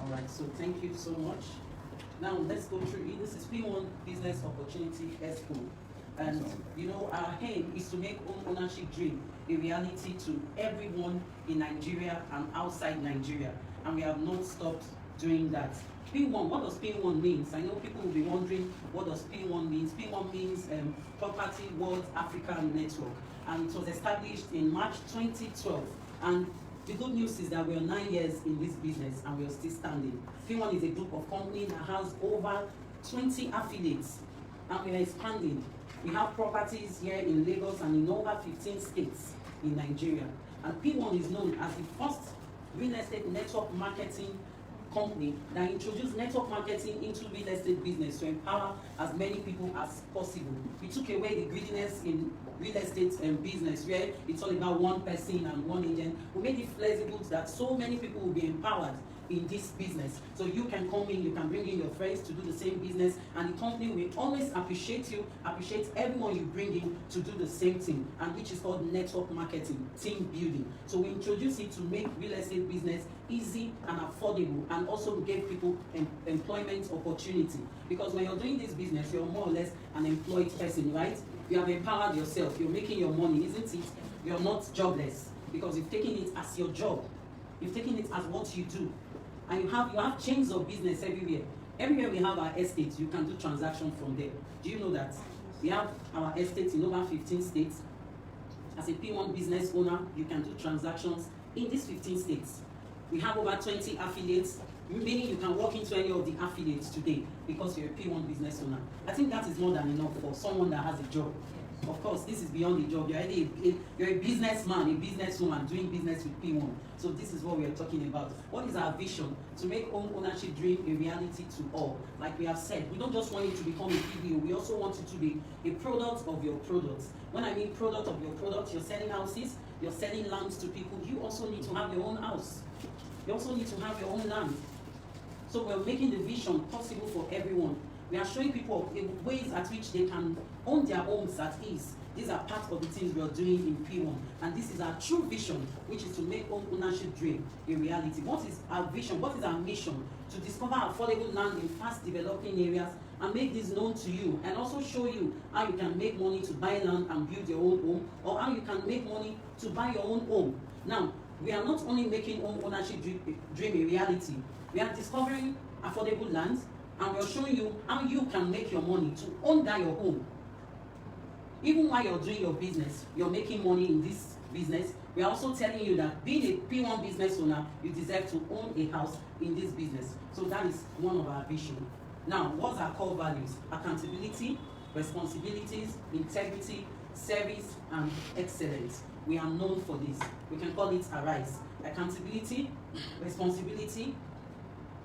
All right, so thank you so much. Now let's go through it. This is P1 Business Opportunity Expo. And our aim is to make home ownership dream a reality to everyone in Nigeria and outside Nigeria. And we have not stopped doing that. P1, what does P1 means? I know people will be wondering what does P1 means. P1 means Property World Africa Network. And it was established in March 2012. And the good news is that we are 9 years in this business and we are still standing. P1 is a group of companies that has over 20 affiliates and we are expanding. We have properties here in Lagos and in over 15 states in Nigeria. And P1 is known as the first real estate network marketing company that introduced network marketing into real estate business to empower as many people as possible. We took away the greediness in real estate business where it's all about one person and one agent. We made it flexible that so many people will be empowered in this business. So you can come in, you can bring in your friends to do the same business, and the company will always appreciate you, appreciate everyone you bring in to do the same thing, and which is called network marketing, team building. So we introduce it to make real estate business easy and affordable, and also give people employment opportunity. Because when you're doing this business, you're more or less an employed person, right? You have empowered yourself, you're making your money, isn't it? You're not jobless because you've taken it as your job. You've taken it as what you do. And you have chains of business everywhere. Everywhere we have our estates, you can do transactions from there. Do you know that? We have our estates in over 15 states. As a P1 business owner, you can do transactions in these 15 states. We have over 20 affiliates, meaning you can walk into any of the affiliates today because you're a P1 business owner. I think that is more than enough for someone that has a job. Of course, this is beyond the job. You're a businessman, a businesswoman doing business with P1. So this is what we are talking about. What is our vision? To make home ownership dream a reality to all. Like we have said, we don't just want it to become a PBO. We also want it to be a product of your products. When I mean product of your products, you're selling houses, you're selling lands to people. You also need to have your own house. You also need to have your own land. So we're making the vision possible for everyone. We are showing people ways at which they can own their homes at ease. These are part of the things we are doing in P1. And this is our true vision, which is to make home ownership dream a reality. What is our vision? What is our mission? To discover affordable land in fast developing areas and make this known to you, and also show you how you can make money to buy land and build your own home, or how you can make money to buy your own home. Now, we are not only making home ownership dream a reality, we are discovering affordable lands, and we're showing you how you can make your money to own that your home. Even while you're doing your business, you're making money in this business. We are also telling you that being a P1 business owner, you deserve to own a house in this business. So that is one of our vision. Now, what's our core values? Accountability, responsibilities, integrity, service, and excellence. We are known for this. We can call it ARISE. Accountability, responsibility,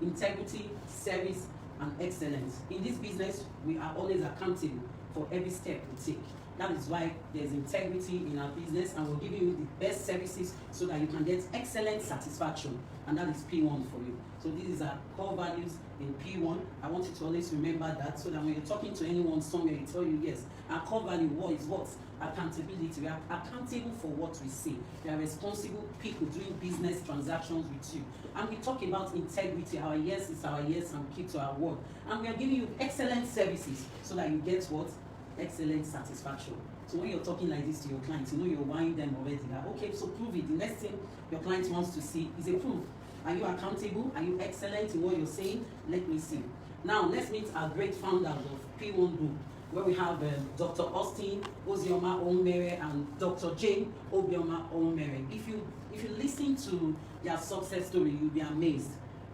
integrity, service, and excellence. In this business, we are always accountable for every step we take. That is why there's integrity in our business, and we're giving you the best services so that you can get excellent satisfaction, and that is P1 for you. So this is our core values in P1. I want you to always remember that, so that when you're talking to anyone somewhere, you tell you, yes, our core value is what? Accountability. We are accountable for what we say. We are responsible people doing business transactions with you. And we talk about integrity. Our yes is our yes, and we keep to our word. And we are giving you excellent services so that you get what? Excellent satisfaction. So when you're talking like this to your clients, you know you're wowing them already. Like, okay, so prove it. The next thing your client wants to see is a proof. Are you accountable? Are you excellent in what you're saying? Let me see. Now let's meet our great founders of P1 Group, where we have Dr. Austin Ozioma Onmere and Dr. Jane Obioma Onmere. If you listen to their success story, you'll be amazed.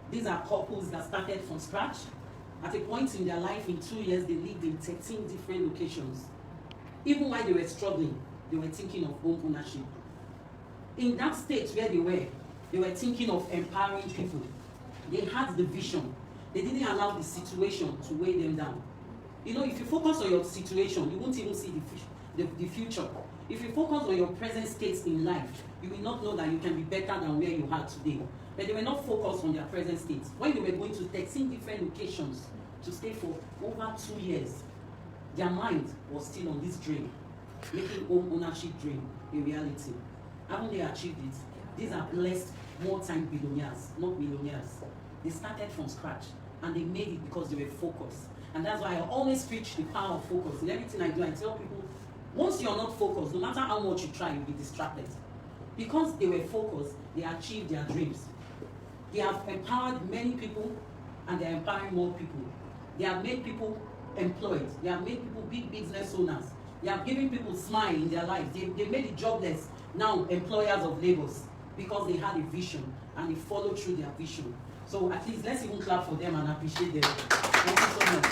These are couples that started from scratch. At a point in their life, in 2 years, they lived in 13 different locations. Even while they were struggling, they were thinking of home ownership. In that state where they were thinking of empowering people. They had the vision. They didn't allow the situation to weigh them down. You know, if you focus on your situation, you won't even see the future. If you focus on your present state in life, you will not know that you can be better than where you are today. But they were not focused on their present state. When they were going to 13 different locations to stay for over 2 years, their mind was still on this dream, making home ownership dream a reality. Haven't they achieved it? These are blessed, more-time billionaires, not millionaires. They started from scratch, and they made it because they were focused. And that's why I always preach the power of focus. In everything I do, I tell people, once you're not focused, no matter how much you try, you'll be distracted. Because they were focused, they achieved their dreams. They have empowered many people, and they're empowering more people. They have made people employed. They have made people big business owners. They have given people smile in their lives. They made the jobless now employers of labors because they had a vision and they followed through their vision. So at least let's even clap for them and appreciate them. Thank you so much.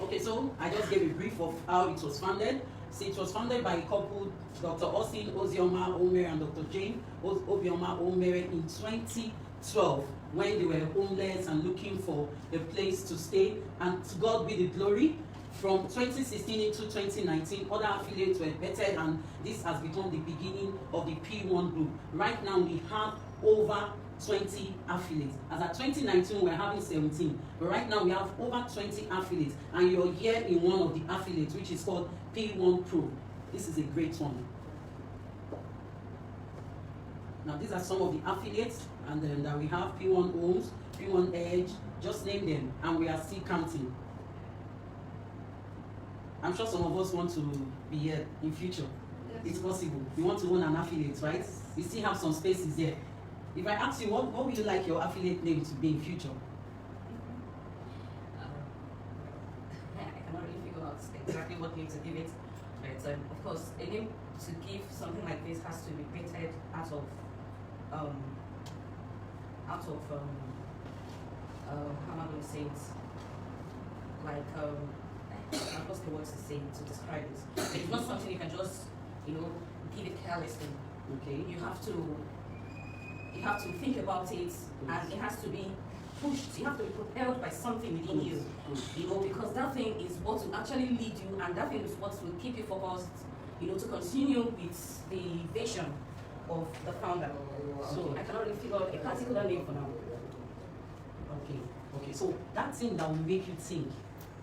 Okay, so I just gave a brief of how it was founded. So it was founded by a couple, Dr. Osin Ozioma Omere and Dr. Jane Obioma Omere in 2012, when they were homeless and looking for a place to stay. And to God be the glory. From 2016 into 2019, other affiliates were vetted, and this has become the beginning of the P1 group. Right now, we have over 20 affiliates. As at 2019, we're having 17, but right now we have over 20 affiliates, and you're here in one of the affiliates, which is called P1 Pro. This is a great one. Now, these are some of the affiliates, and then that we have P1 Homes, P1 Edge, just name them, and we are still counting. I'm sure some of us want to be here in future. Yes. It's possible. You want to own an affiliate, right? Yes. We still have some spaces here. If I ask you, what would you like your affiliate name to be in future? I cannot really figure out exactly what name to give it. But of course, a name to give something like this has to be created out of how am I going to say it? Like I've lost the words to say to describe it. But it's not something you can just, give it carelessly. Okay. You have to think about it, and it has to be pushed. You have to be propelled by something within you. Because that thing is what will actually lead you, and that thing is what will keep you focused, to continue with the vision of the founder. So I cannot really figure out a particular name for now. Okay. So that thing that will make you think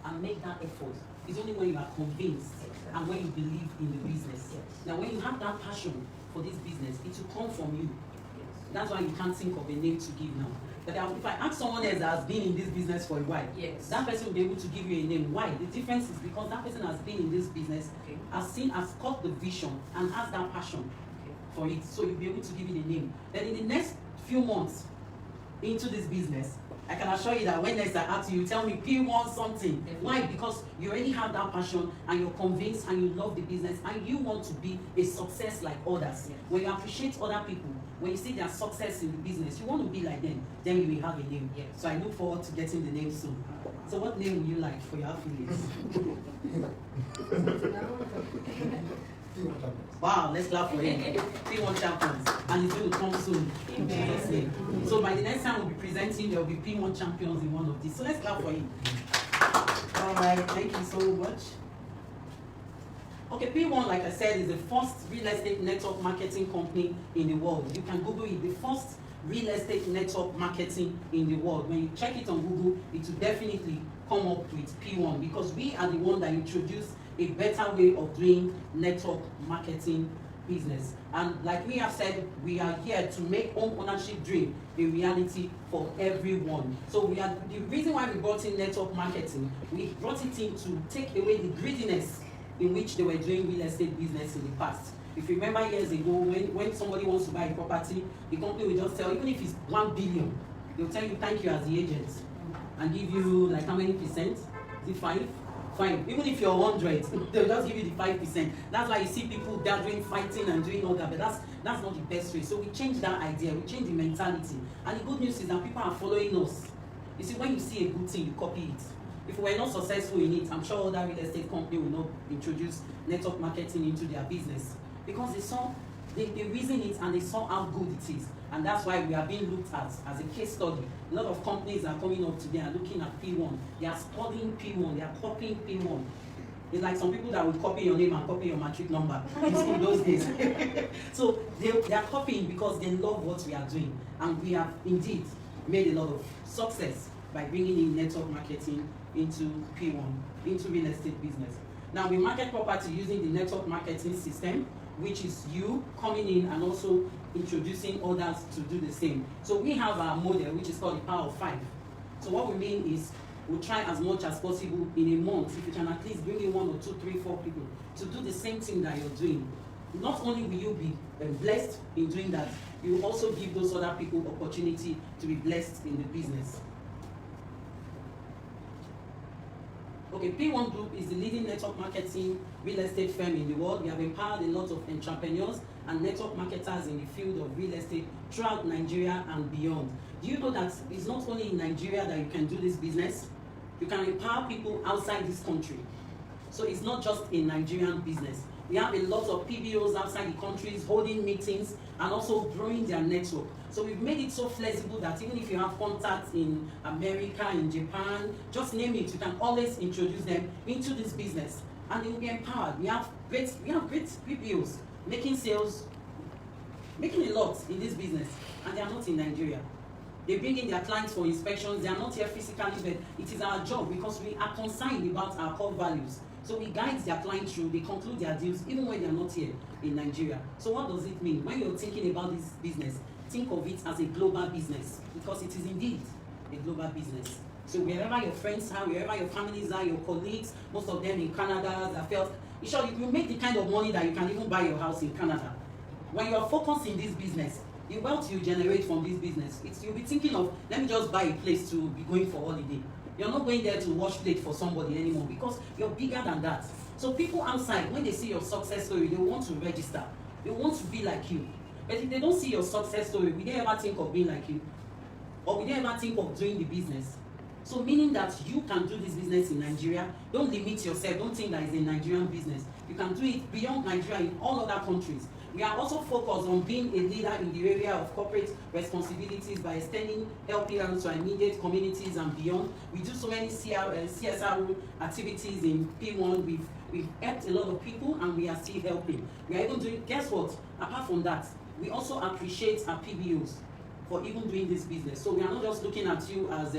and make that effort is only when you are convinced and when you believe in the business. Yes. Now, when you have that passion for this business, it will come from you. Yes. That's why you can't think of a name to give now. But if I ask someone else that has been in this business for a while, yes, that person will be able to give you a name. Why? The difference is because that person has been in this business, has caught the vision, and has that passion for it. So you'll be able to give it a name. Then in the next few months into this business, I can assure you that when next I ask you, tell me P1 something. Definitely. Why? Because you already have that passion, and you're convinced, and you love the business, and you want to be a success like others. Yes. When you appreciate other people, when you see their success in the business, you want to be like them, then you will have a name. Yes. So I look forward to getting the name soon. So what name would you like for your affiliates? Wow, let's clap for him. P1 champions. And it's going to come soon. So by the next time we'll be presenting, there will be P1 champions in one of these. So let's clap for him. All right, thank you so much. Okay, P1, like I said, is the first real estate network marketing company in the world. You can Google it, the first real estate network marketing in the world. When you check it on Google, it will definitely come up with P1, because we are the one that introduced a better way of doing network marketing business. And like we have said, we are here to make home ownership dream a reality for everyone. So the reason why we brought in network marketing, we brought it in to take away the greediness in which they were doing real estate business in the past. If you remember years ago, when somebody wants to buy a property, the company will just tell, even if it's 1 billion, they'll tell you thank you as the agent and give you like how many percent? Is it 5? Fine. Even if you're 100, they'll just give you the 5%. That's why you see people gathering, fighting, and doing all that. But that's not the best way. So we changed that idea. We changed the mentality. And the good news is that people are following us. You see, when you see a good thing, you copy it. If we were not successful in it, I'm sure other real estate company will not introduce network marketing into their business, because they reason it and they saw how good it is. And that's why we are being looked at as a case study. A lot of companies are coming up today and looking at P1. They are studying P1. They are copying P1. It's like some people that will copy your name and copy your matric number in those days. So they are copying because they love what we are doing. And we have indeed made a lot of success by bringing in network marketing into P1, into real estate business. Now we market property using the network marketing system. which is you coming in and also introducing others to do the same. So we have our model, which is called the Power of 5. So what we mean is we'll try as much as possible in a month, if you can at least bring in 1 or 2, 3, 4 people to do the same thing that you're doing. Not only will you be blessed in doing that, you will also give those other people opportunity to be blessed in the business. Okay, Pwan Group is the leading network marketing real estate firm in the world. We have empowered a lot of entrepreneurs and network marketers in the field of real estate throughout Nigeria and beyond. Do you know that it's not only in Nigeria that you can do this business? You can empower people outside this country. So it's not just a Nigerian business. We have a lot of PBOs outside the countries holding meetings and also growing their network. So we've made it so flexible that even if you have contacts in America, in Japan, just name it, you can always introduce them into this business and they will be empowered. We have great PBOs making sales, making a lot in this business, and they are not in Nigeria. They bring in their clients for inspections. They are not here physically, but it is our job because we are concerned about our core values. So we guide their clients through, they conclude their deals even when they are not here in Nigeria. So what does it mean? When you're thinking about this business, think of it as a global business because it is indeed a global business. So wherever your friends are, wherever your families are, your colleagues, most of them in Canada, that felt, sure, you make the kind of money that you can even buy your house in Canada. When you're focused in this business, the wealth you generate from this business, you'll be thinking of, let me just buy a place to be going for holiday. You're not going there to wash plate for somebody anymore because you're bigger than that. So people outside, when they see your success story, they want to register. They want to be like you. But if they don't see your success story, will they ever think of being like you? Or will they ever think of doing the business? So meaning that you can do this business in Nigeria. Don't limit yourself. Don't think that it's a Nigerian business. You can do it beyond Nigeria in all other countries. We are also focused on being a leader in the area of corporate responsibilities by extending helping hands to immediate communities and beyond. We do so many CSR activities in P1. We've helped a lot of people and we are still helping. We are even doing, guess what? Apart from that, we also appreciate our PBOs for even doing this business. So we are not just looking at you as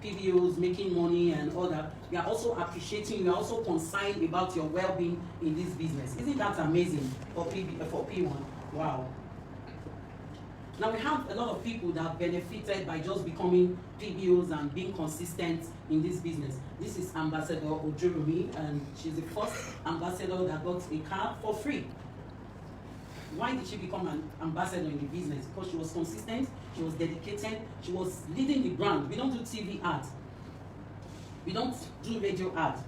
PBOs making money and all that. We are also appreciating, we are also concerned about your well-being in this business. Isn't that amazing for P1? Wow. Now we have a lot of people that benefited by just becoming PBOs and being consistent in this business. This is Ambassador Ojurumi, and she's the first ambassador that got a car for free. Why did she become an ambassador in the business? Because she was consistent, she was dedicated, she was leading the brand. We don't do TV ads. We don't do radio ads.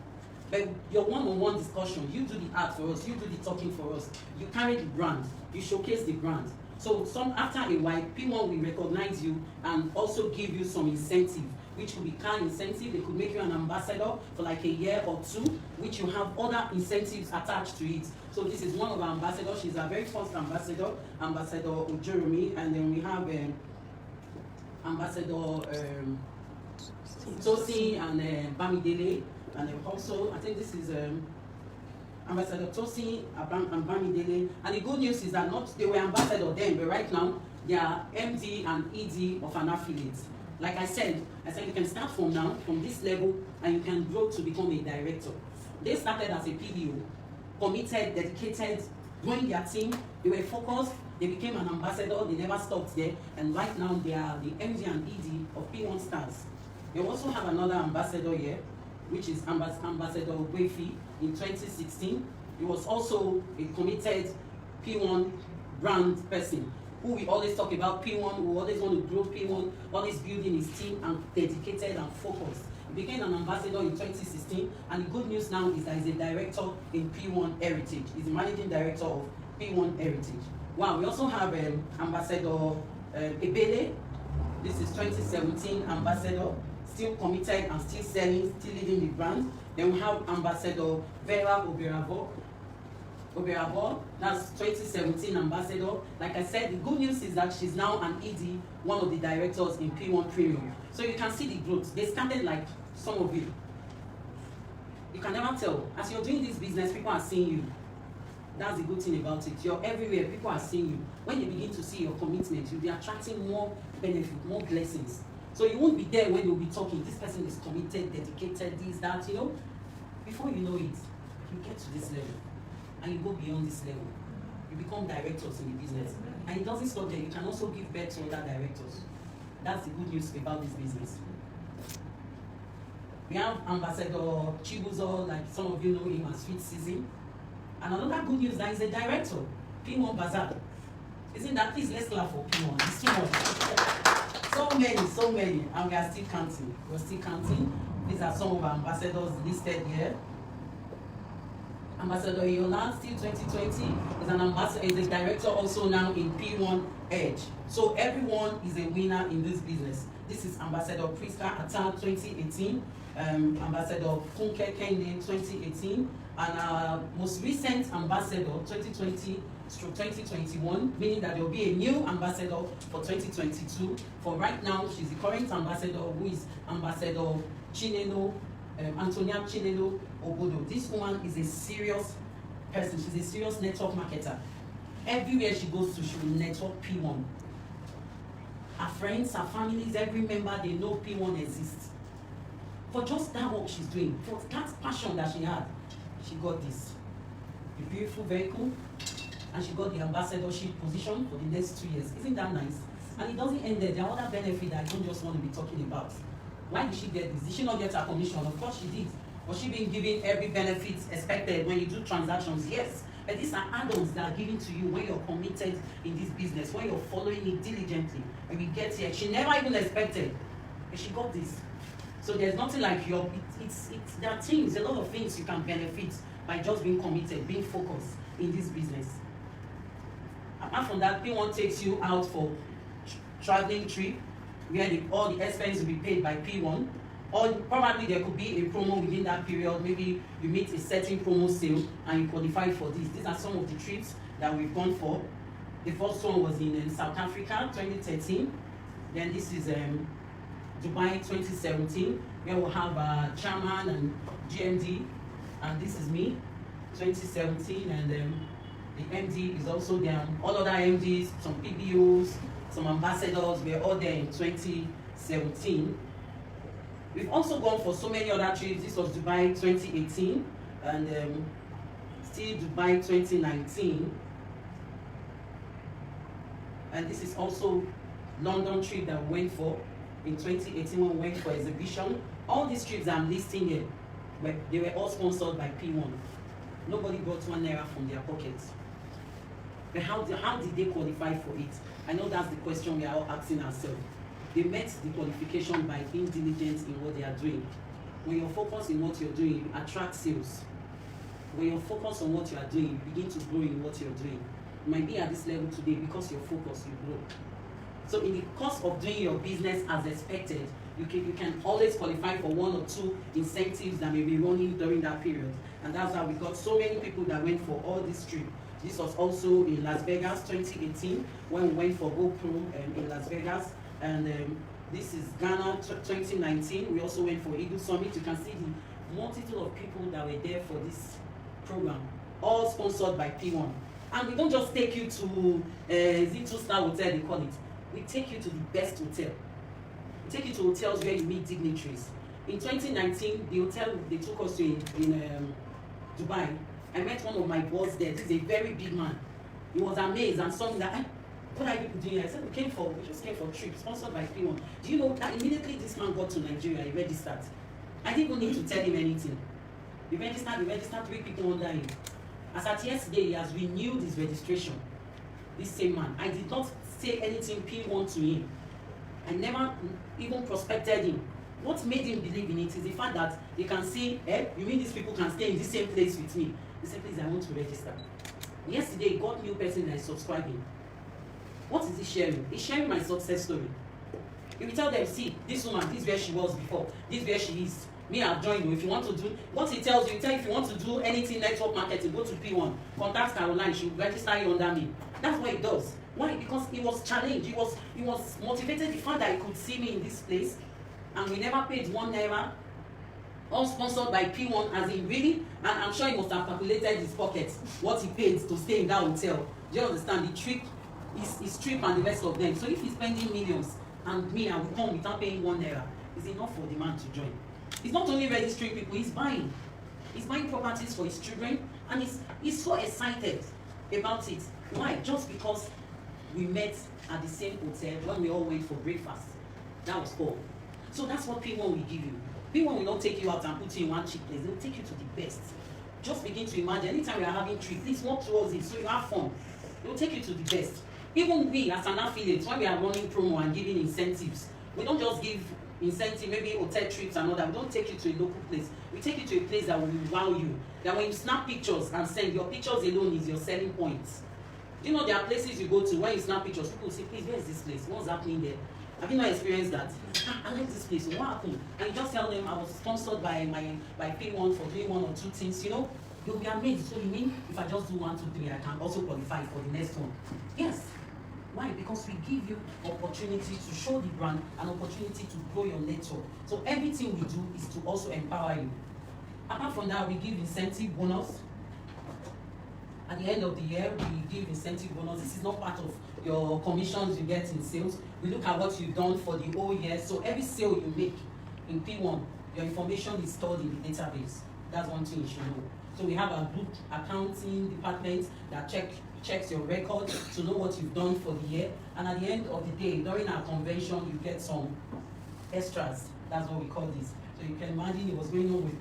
But your one-on-one discussion, you do the ad for us, you do the talking for us. You carry the brand, you showcase the brand. So after a while, P1 will recognize you and also give you some incentive, which could be car incentive. They could make you an ambassador for like a year or two, which you have other incentives attached to it. So this is one of our ambassadors. She's our very first ambassador, Ambassador Ojurumi, and then we have Ambassador Tosin and Bamidele, and also I think this is Ambassador Tosin and Bamidele. And the good news is that they were ambassador then, but right now they are MD and ED of an affiliate. Like I said you can start from now, from this level, and you can grow to become a director. They started as a PBO, committed, dedicated, growing their team. They were focused. They became an ambassador. They never stopped there. And right now, they are the MD and ED of P1 Stars. They also have another ambassador here, which is Ambassador Gwefi in 2016. He was also a committed P1 brand person who we always talk about P1, who always want to grow P1, always building his team and dedicated and focused. He became an ambassador in 2016, and the good news now is that he's a director in P1 Heritage. He's the managing director of P1 Heritage. Wow, we also have Ambassador Ebele. This is 2017 ambassador, still committed and still selling, still leading the brand. Then we have Ambassador Vera Oberabor, that's 2017 ambassador. Like I said, the good news is that she's now an ED, one of the directors in P1 Premium. So you can see the growth. They started like some of you. You can never tell. As you're doing this business, people are seeing you. That's the good thing about it. You're everywhere, people are seeing you. When they begin to see your commitment, you'll be attracting more benefit, more blessings. So you won't be there when they'll be talking, this person is committed, dedicated, this, that, you know. Before you know it, you get to this level. And you go beyond this level. you become directors in the business. And it doesn't stop there, you can also give birth to other directors. That's the good news about this business. We have Ambassador Chibuzo, like some of you know him as Sweet Season. And another good news, that is a director, Pwan Bazaar. Isn't that, please let's clap for Pwan, it's too much. So many, and we are still counting. We're still counting. These are some of our ambassadors listed here. Ambassador Yola, still 2020, is an ambassador, is a director also now in P1 Edge. So everyone is a winner in this business. This is Ambassador Priska Atta 2018, Ambassador Funke Kende 2018, and our most recent ambassador 2020-2021, meaning that there will be a new ambassador for 2022. For right now, she's the current ambassador, who is Ambassador Chinelo, Antonia Chinelo Obodo. This woman is a serious person. She's a serious network marketer. Everywhere she goes to, she will network P1. Her friends, her families, every member, they know P1 exists. For just that work she's doing, for that passion that she had, she got this. A beautiful vehicle, and she got the ambassadorship position for the next 2 years. Isn't that nice? And it doesn't end there. There are other benefits that I don't just want to be talking about. Why did she get this? Did she not get her commission? Of course she did. Was she being given every benefit expected when you do transactions? Yes. But these are add-ons that are given to you when you're committed in this business, when you're following it diligently. When we get here, she never even expected, but she got this. So there's nothing like there are things, a lot of things you can benefit by just being committed, being focused in this business. Apart from that, P1 takes you out for traveling trip, where all the expenses will be paid by P1. Or probably there could be a promo within that period. Maybe you meet a certain promo sale and you qualify for this. These are some of the trips that we've gone for. The first one was in South Africa, 2013. Then this is Dubai, 2017, where we'll have chairman and GMD. And this is me, 2017. And the MD is also there. All other MDs, some PBOs, some ambassadors, we're all there in 2017. We've also gone for so many other trips. This was Dubai 2018, and still Dubai 2019. And this is also London trip that we went for in 2018 when we went for exhibition. All these trips I'm listing here, they were all sponsored by P1. Nobody got ₦1 from their pockets. But how did they qualify for it? I know that's the question we are all asking ourselves. They met the qualification by being diligent in what they are doing. When you're focused in what you're doing, you attract sales. When you're focused on what you are doing, you begin to grow in what you're doing. You might be at this level today because you're focused, you grow. So in the course of doing your business as expected, you can always qualify for 1 or 2 incentives that may be running during that period. And that's how we got so many people that went for all this trip. This was also in Las Vegas 2018 when we went for GoPro in Las Vegas. And this is Ghana 2019. We also went for Eagle Summit. You can see the multitude of people that were there for this program, all sponsored by P1. And we don't just take you to is it 2-star hotel they call it. We take you to the best hotel. We take you to hotels where you meet dignitaries. In 2019, the hotel they took us to in Dubai, I met one of my boss there. This is a very big man. He was amazed and something that, what are you people doing? I said, we just came for a trip, sponsored by P1. Do you know that immediately this man got to Nigeria, he registered. I didn't even need to tell him anything. He registered 3 people under him. As at yesterday, he has renewed his registration. This same man. I did not say anything P1 to him. I never even prospected him. What made him believe in it is the fact that they can see, you mean these people can stay in the same place with me? The same place I want to register. Yesterday, he got new person that is subscribing. What is he sharing? He's sharing my success story. He will tell them, see, this woman, this is where she was before, this is where she is. Me, I'll join you. If you want to do, what he tells you, if you want to do anything network marketing, go to P1, contact Caroline, she'll register you under me. That's what he does. Why? Because he was challenged, he was motivated, the fact that he could see me in this place, and we never paid ₦1, all sponsored by P1, as in really, and I'm sure he must have calculated his pockets, what he paid to stay in that hotel. Do you understand? The trip, his trip and the rest of them. So if he's spending millions, and me, I will come without paying ₦1, it's enough for the man to join. He's not only registering people, he's buying properties for his children, and he's so excited about it. Why? Just because we met at the same hotel when we all went for breakfast. That was all. So that's what P1 will give you. P1 will not take you out and put you in one cheap place. They will take you to the best. Just begin to imagine, anytime we are having trip, please walk towards it so you have fun. They will take you to the best. Even we as an affiliate, when we are running promo and giving incentives, we don't just give incentive, maybe hotel trips and all that. We don't take you to a local place. We take you to a place that will wow you. That when you snap pictures and send, your pictures alone is your selling points. You know, there are places you go to, when you snap pictures, people say, please, where is this place? What's happening there? Have you not experienced that? I like this place. What happened? And you just tell them, I was sponsored by P1 for doing one or two things, you know? You'll be amazed. So you mean, if I just do 1, 2, 3, I can also qualify for the next one? Yes. Why? Because we give you opportunity to show the brand, an opportunity to grow your network. So everything we do is to also empower you. Apart from that, we give incentive bonus. At the end of the year, we give incentive bonus. This is not part of your commissions you get in sales. We look at what you've done for the whole year. So every sale you make in P1, your information is stored in the database. That's one thing you should know. So we have a group accounting department that checks your record to know what you've done for the year. And at the end of the day, during our convention, you get some extras. That's what we call this. So you can imagine it was going on with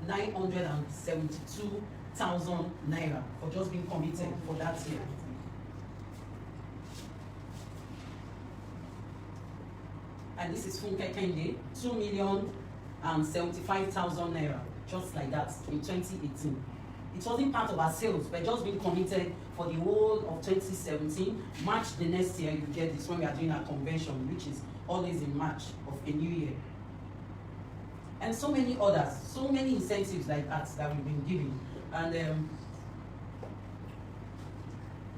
972,000 naira for just being committed for that year. And this is Funke Kende, 2,075,000 naira, just like that in 2018. It wasn't part of our sales, but just being committed for the whole of 2017. March the next year, you get this when we are doing our convention, which is always in March of a new year. And so many others, so many incentives like that we've been giving. And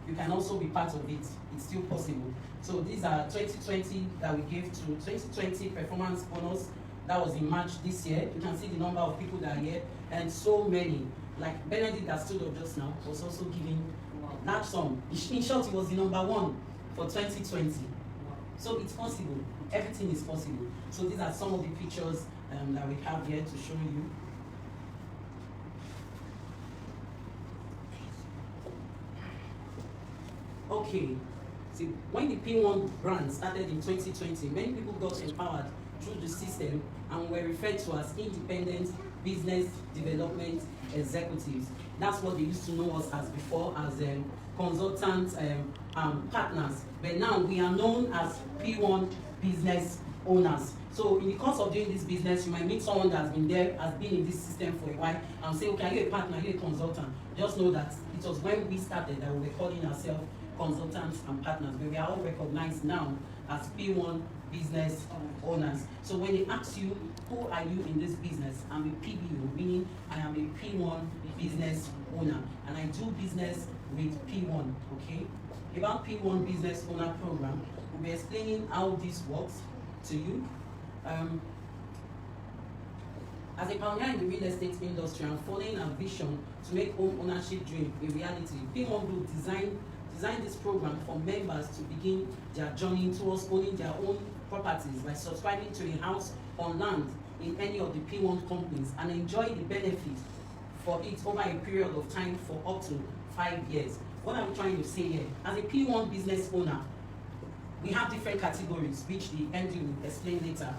you can also be part of it. It's still possible. So these are 2020 that we gave to 2020 performance bonus. That was in March this year. You can see the number of people that are here, and so many. Like Benedict that stood up just now was also giving large sum. In short, he was the #1 for 2020. So it's possible. Everything is possible. So these are some of the pictures that we have here to show you. Okay. See, when the P1 brand started in 2020, many people got empowered through the system and were referred to as independent business development executives. That's what they used to know us as before, as consultants partners. But now we are known as P1 business owners. So in the course of doing this business, you might meet someone that's been there, has been in this system for a while, and say, okay, are you a partner, are you a consultant? Just know that it was when we started that we were calling ourselves consultants and partners, but we are all recognized now as P1 business owners. So when they ask you, who are you in this business? I'm a PBO, meaning I am a P1 business owner, and I do business with P1, okay? About P1 business owner program, we'll be explaining how this works to you. As a pioneer in the real estate industry and following our vision to make home ownership dream a reality, P1 Group designed this program for members to begin their journey towards owning their own properties by subscribing to a house or land in any of the P1 companies and enjoy the benefit for it over a period of time for up to 5 years. What I'm trying to say here, as a P1 business owner, we have different categories, which the MD will explain later.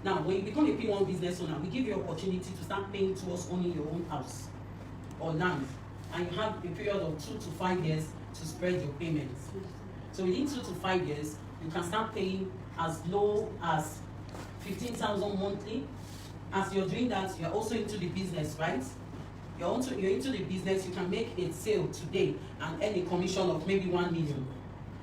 Now, when you become a P1 business owner, we give you opportunity to start paying towards owning your own house or land, and you have a period of 2 to 5 years to spread your payments. So within 2 to 5 years, you can start paying as low as 15,000 monthly. As you're doing that, you're also into the business, right? You're into the business. You can make a sale today and earn a commission of maybe 1 million.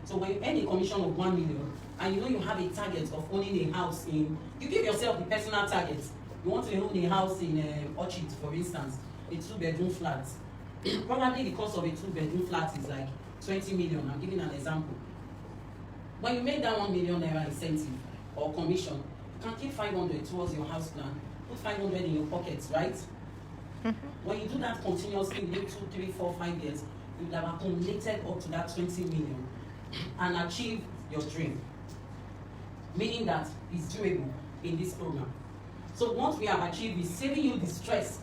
So when you earn a commission of 1 million, and you know you have a target of owning a house in, you give yourself the personal target. You want to own a house in Orchid, for instance, a 2-bedroom flat. Probably the cost of a 2-bedroom flat is like 20 million. I'm giving an example. When you make that 1 million naira incentive or commission, you can keep 500 towards your house plan. Put 500 in your pockets, right? When you do that continuously within 2, 3, 4, 5 years, you will have accumulated up to that 20 million and achieve your dream. Meaning that it's doable in this program. So what we have achieved is saving you the stress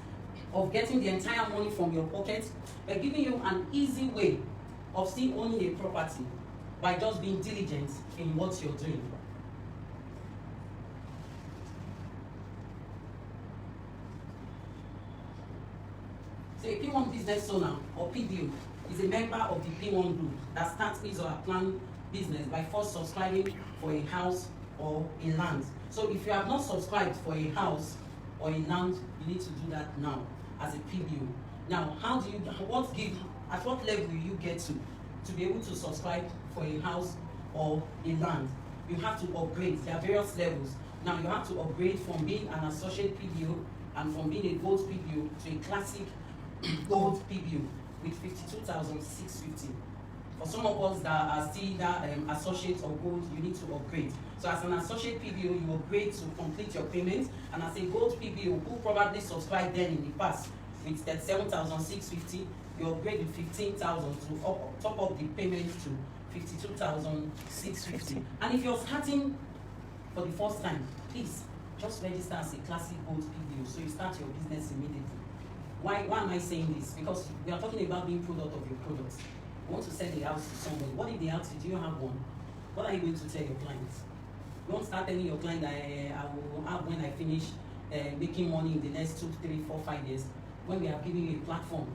of getting the entire money from your pocket by giving you an easy way of still owning a property by just being diligent in what you're doing. So a P1 business owner or PBO is a member of the P1 group that starts his or her planned business by first subscribing for a house or a land. So if you have not subscribed for a house or a land, you need to do that now as a PBO. Now, how do you, at what level will you get to be able to subscribe for a house or a land? You have to upgrade. There are various levels. Now, you have to upgrade from being an associate PBO and from being a gold PBO to a classic gold PBO with 52,650. For some of us that are still that associate or gold, you need to upgrade. So as an associate PBO, you upgrade to complete your payments, and as a gold PBO who probably subscribed then in the past with 37,650, you upgrade with 15,000 to top up the payment to 52,650. And if you're starting for the first time, please just register as a classic gold PBO so you start your business immediately. Why am I saying this? Because we are talking about being product of your products. You want to sell a house to somebody. What if they ask you, do you have one? What are you going to tell your clients? You won't start telling your client that I will have when I finish making money in the next 2, 3, 4, 5 years, when we are giving you a platform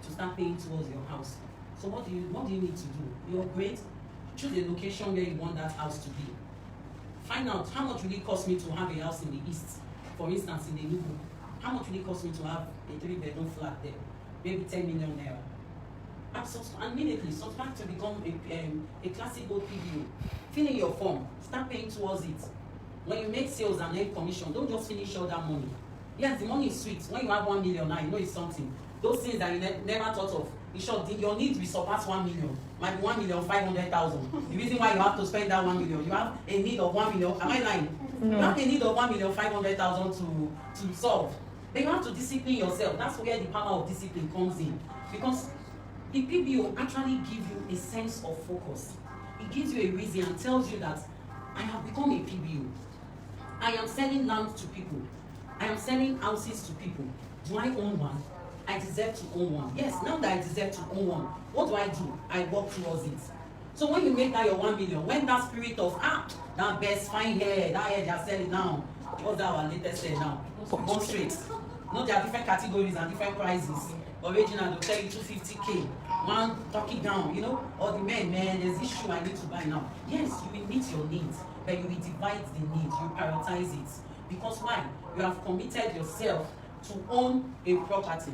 to start paying towards your house. So what do you need to do? You upgrade, choose the location where you want that house to be. Find out how much will it cost me to have a house in the east, for instance, in the Nubu. How much will it cost me to have a 3-bedroom flat there? Maybe 10 million naira. Immediately subscribe to become a classic gold PBO. Fill in your form, start paying towards it. When you make sales and earn commission, don't just finish all that money. Yes, the money is sweet. When you have 1 million now, you know it's something. Those things that you never thought of, in short, your needs will surpass 1 million. Might be 1,500,000. The reason why you have to spend that 1 million, you have a need of 1 million. Am I lying? No. You have a need of 1,500,000 to solve. But you have to discipline yourself. That's where the power of discipline comes in. Because the PBO actually gives you a sense of focus. It gives you a reason and tells you that I have become a PBO. I am selling land to people. I am selling houses to people. Do I own one? I deserve to own one. Yes, now that I deserve to own one, what do? I work towards it. So when you make that your 1 million, when that spirit of, that best fine hair, that hair they are selling now, what's that our latest hair now? Go straight. No, there are different categories and different prices. Original, they'll tell you 250K. One turkey down, or the man, there's this shoe I need to buy now. Yes, you will meet your needs, but you will divide the needs, you prioritize it. Because why? You have committed yourself to own a property.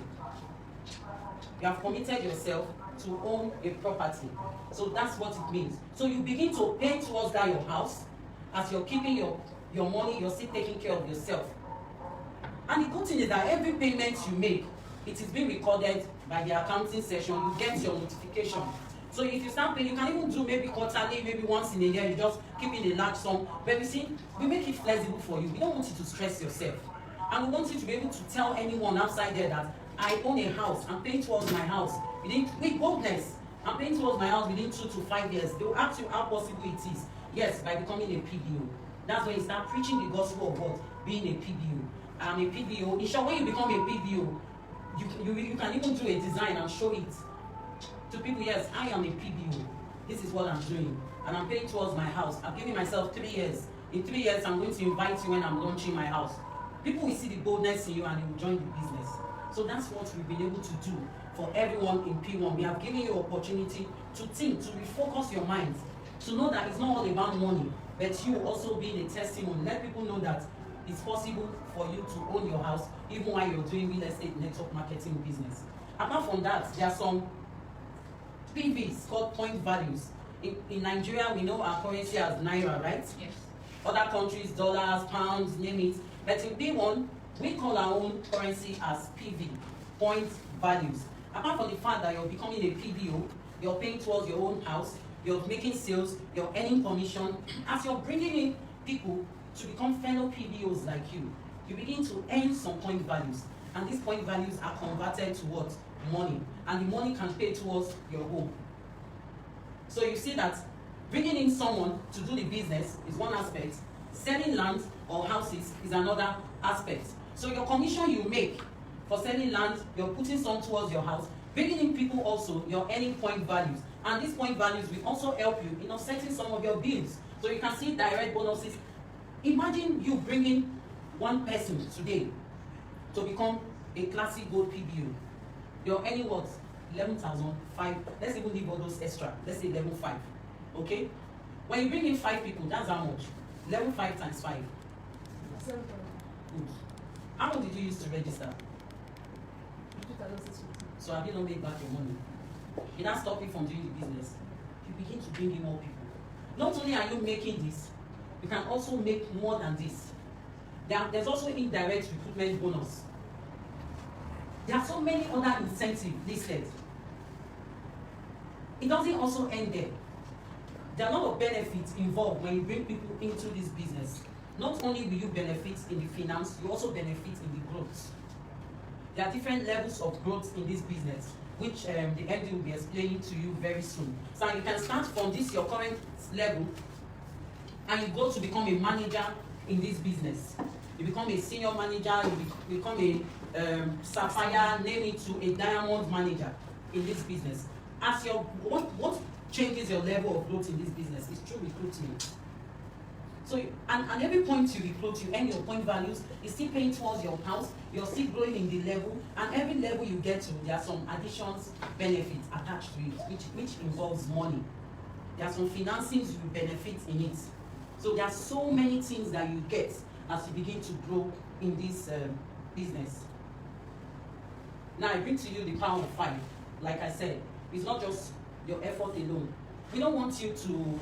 You have committed yourself to own a property. So that's what it means. So you begin to pay towards that your house. As you're keeping your money, you're still taking care of yourself. And the good thing is that every payment you make, it is being recorded by the accounting session. You get your notification. So if you start paying, you can even do maybe quarterly, maybe once in a year. You just keep in a large sum. But you see, we make it flexible for you. We don't want you to stress yourself. And we want you to be able to tell anyone outside there that I own a house. I'm paying towards my house. With boldness, I'm paying towards my house within 2 to 5 years. They will ask you how possible it is. Yes, by becoming a PBO. That's when you start preaching the gospel of what? Being a PBO. I'm a PBO. In short, when you become a PBO, you can even do a design and show it to people. Yes, I am a PBO. This is what I'm doing. And I'm paying towards my house. I'm giving myself 3 years. In 3 years, I'm going to invite you when I'm launching my house. People will see the boldness in you and they will join the business. So that's what we've been able to do for everyone in P1. We have given you opportunity to think, to refocus your mind, to know that it's not all about money, but you also being a testimony. Let people know that it's possible for you to own your house even while you're doing real estate network marketing business. Apart from that, there are some PVs called point values. In Nigeria, we know our currency as Naira, right? Yes. Other countries, dollars, pounds, name it. But in P1, we call our own currency as PV, point values. Apart from the fact that you're becoming a PBO, you're paying towards your own house, you're making sales, you're earning commission. As you're bringing in people to become fellow PBOs like you, you begin to earn some point values. And these point values are converted towards money. And the money can pay towards your home. So you see that bringing in someone to do the business is one aspect. Selling land or houses is another aspect. So your commission you make for selling land, you're putting some towards your house. Bringing in people also, you're earning point values. And these point values will also help you in offsetting some of your bills. So you can see direct bonuses. Imagine you bringing one person today to become a classic gold PBO. You're earning what? 11,005. Let's even leave all those extra. Let's say 11,500. Okay? When you bring in 5 people, that's how much? 11,500 times 5. Good. How much did you use to register? So have you not made back your money? It doesn't stop you from doing the business. You begin to bring in more people. Not only are you making this, you can also make more than this. There's also indirect recruitment bonus. There are so many other incentives listed. It doesn't also end there. There are a lot of benefits involved when you bring people into this business. Not only will you benefit in the finance, you also benefit in the growth. There are different levels of growth in this business, which the MD will be explaining to you very soon. So you can start from this, your current level, and you go to become a manager in this business. You become a senior manager, you become a sapphire, name it, to a diamond manager in this business. As your what changes your level of growth in this business is through recruitment. So and every point you recruit, you earn your point values, you're still paying towards your house, you're still growing in the level, and every level you get to, there are some additions, benefits attached to it, which involves money. There are some financings you benefit in it. So there are so many things that you get as you begin to grow in this business. Now I bring to you the power of 5. Like I said, it's not just your effort alone. We don't want you to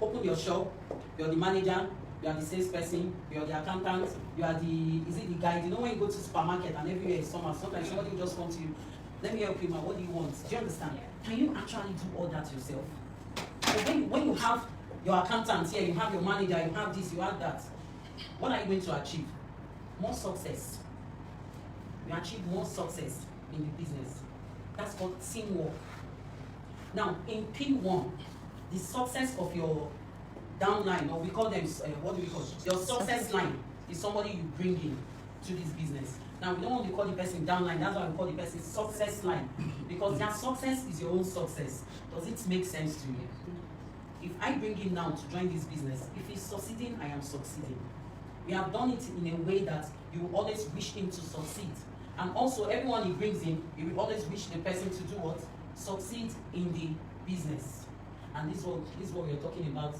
open your shop. You're the manager, you are the salesperson, you are the accountant, you are the guide. You know when you go to supermarket and everywhere is summer, sometimes somebody will just come to you, let me help you, man, what do you want? Do you understand? Can you actually do all that yourself? So when you have your accountant here, you have your manager, you have this, you have that, what are you going to achieve? More success. You achieve more success in the business. That's called teamwork. Now, in P1, the success of your downline, or we call them, what do we call it? Your success line is somebody you bring in to this business. Now, we don't want to call the person downline, that's why we call the person success line. Because their success is your own success. Does it make sense to you? If I bring him now to join this business, if he's succeeding, I am succeeding. We have done it in a way that you will always wish him to succeed. And also, everyone he brings in, you will always wish the person to do what? Succeed in the business. And this is what we are talking about,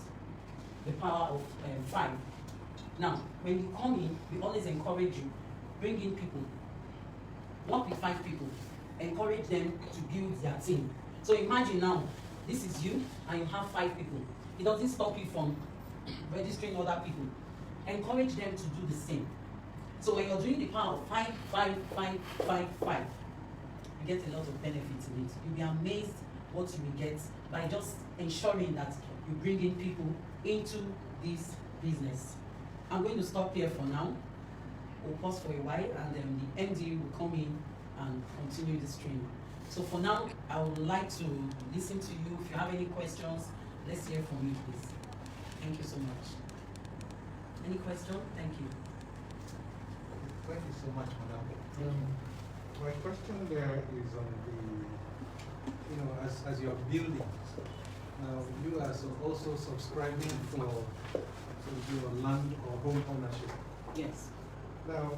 the power of 5. Now, when you come in, we always encourage you, bring in people. Work with 5 people. Encourage them to build their team. So imagine now, this is you, and you have 5 people. It doesn't stop you from registering other people. Encourage them to do the same. So when you're doing the power of 5, 5, 5, 5, 5, you get a lot of benefits in it. You'll be amazed what you will get by just ensuring that you bring in people into this business. I'm going to stop here for now. We'll pause for a while, and then the MD will come in and continue the stream. So for now, I would like to listen to you. If you have any questions, let's hear from you, please. Thank you so much. Any question? Thank you. Thank you so much, Madam. My question there is on the, as you're building, now you are also subscribing for your land or home ownership. Yes. Now,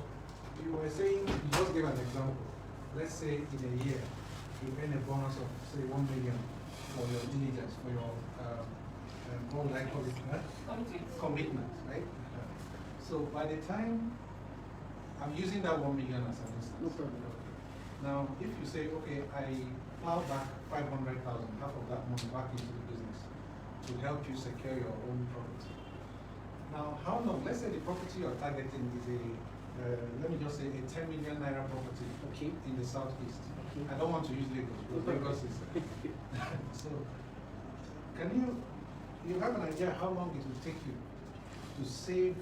you were saying, you just gave an example. Let's say in a year, you earn a bonus of, say, 1 million for your diligence, for your, what would I call it? Commitment, right? So by the time, I'm using that 1 million as an instance. No problem. Now, if you say, okay, I plow back 500,000, half of that money back into the business to help you secure your own property. Now, how long? Let's say the property you're targeting is let me just say a 10 million naira property, okay, in the southeast. Okay. I don't want to use Lagos because Lagos is. So, can you have an idea how long it will take you to save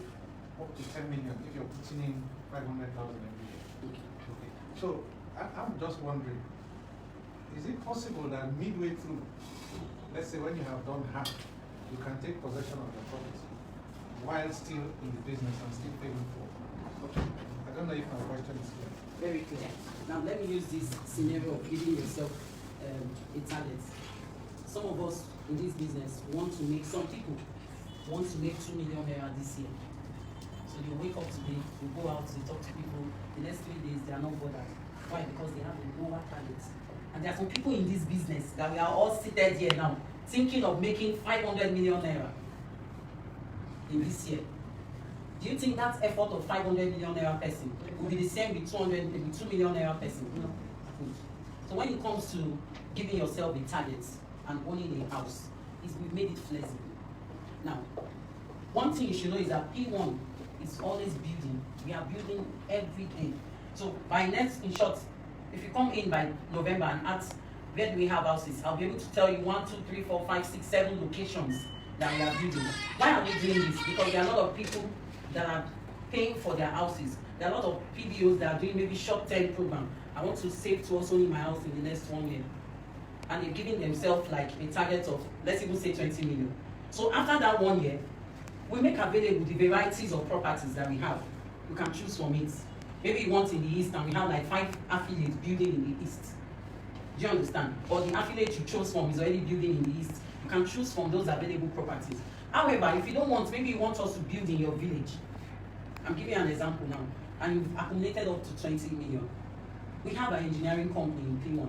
up to 10 million if you're putting in 500,000 every year? Okay. Okay. So I'm just wondering, is it possible that midway through, let's say when you have done half, you can take possession of the property while still in the business and still paying for? Okay. I don't know if my question is clear. Very clear. Now let me use this scenario of giving yourself a target. Some of us in this business want to make, some people want to make 2 million naira this year. So you wake up today, you go out, you talk to people, the next 3 days they are not bothered. Why? Because they have a lower target. And there are some people in this business that we are all seated here now, thinking of making 500 million naira in this year. Do you think that effort of 500 million naira person will be the same with 2 million naira person? No. Good. So when it comes to giving yourself a target and owning a house, we've made it flexible. Now, one thing you should know is that P1 is always building. We are building every day. So by next, in short, if you come in by November and ask where do we have houses, I'll be able to tell you 1, 2, 3, 4, 5, 6, 7 locations that we are building. Why are we doing this? Because there are a lot of people that are paying for their houses. There are a lot of PBOs that are doing maybe short-term program. I want to save to also in my house in the next 1 year. And they're giving themselves like a target of, let's even say 20 million. So after that 1 year, we make available the varieties of properties that we have. You can choose from it. Maybe you want in the east and we have like 5 affiliates building in the east. Do you understand? Or the affiliate you chose from is already building in the east. You can choose from those available properties. However, if you don't want, maybe you want us to build in your village. I'm giving you an example now. And you've accumulated up to 20 million. We have an engineering company in P1.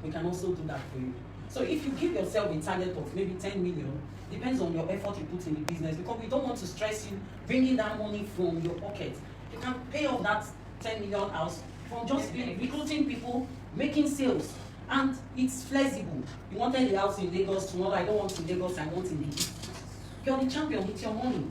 We can also do that for you. So if you give yourself a target of maybe 10 million, depends on your effort you put in the business, because we don't want to stress you bringing that money from your pocket. You can pay off that 10 million house from just recruiting people, making sales, and it's flexible. You wanted a house in Lagos tomorrow, I don't want in Lagos, I want in the east. You're the champion with your money.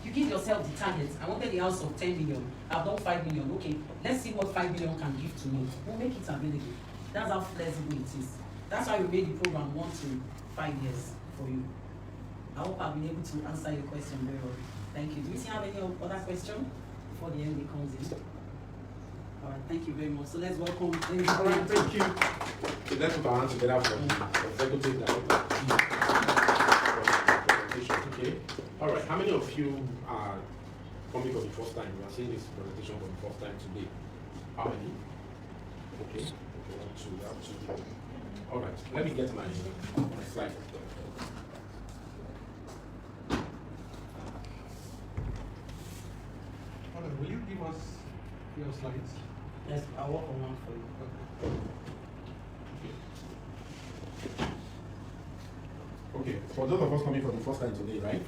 You give yourself the target. I wanted a house of 10 million, I've done 5 million. Okay, let's see what 5 million can give to me. We'll make it available. That's how flexible it is. That's why we made the program 1 to 5 years for you. I hope I've been able to answer your question very well. Thank you. Do we still have any other question before the MD comes in? All right, thank you very much. So let's welcome. All right, thank you. So let's put our hands together for the executive director. Okay. All right. How many of you are coming for the first time? You are seeing this presentation for the first time today. How many? Okay. 1, 2, 2. All right. Let me get my slide. Will you give us your slides? Yes, I'll work on one for you. Okay, for those of us coming for the first time today, right?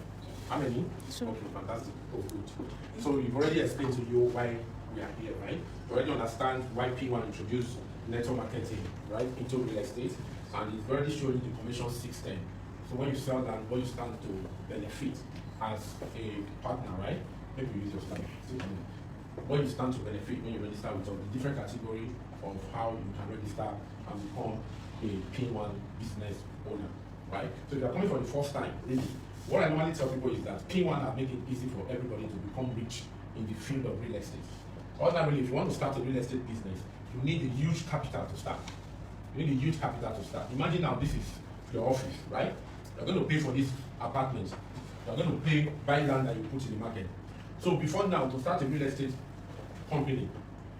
How many? Okay, fantastic. Oh, good. So we've already explained to you why we are here, right? You already understand why P1 introduced network marketing, right, into real estate, and it's already showing you the commission 610. So when you sell that, what you stand to benefit as a partner, right? Maybe you use your slide. When you stand to benefit when you register with us, the different category of how you can register and become a P1 business owner, right? So if you're coming for the first time, really, what I normally tell people is that P1 has made it easy for everybody to become rich in the field of real estate. Ordinarily, if you want to start a real estate business, you need a huge capital to start. You need a huge capital to start. Imagine now this is your office, right? You're going to pay for this apartment. You're going to buy land that you put in the market. So before now, to start a real estate company, you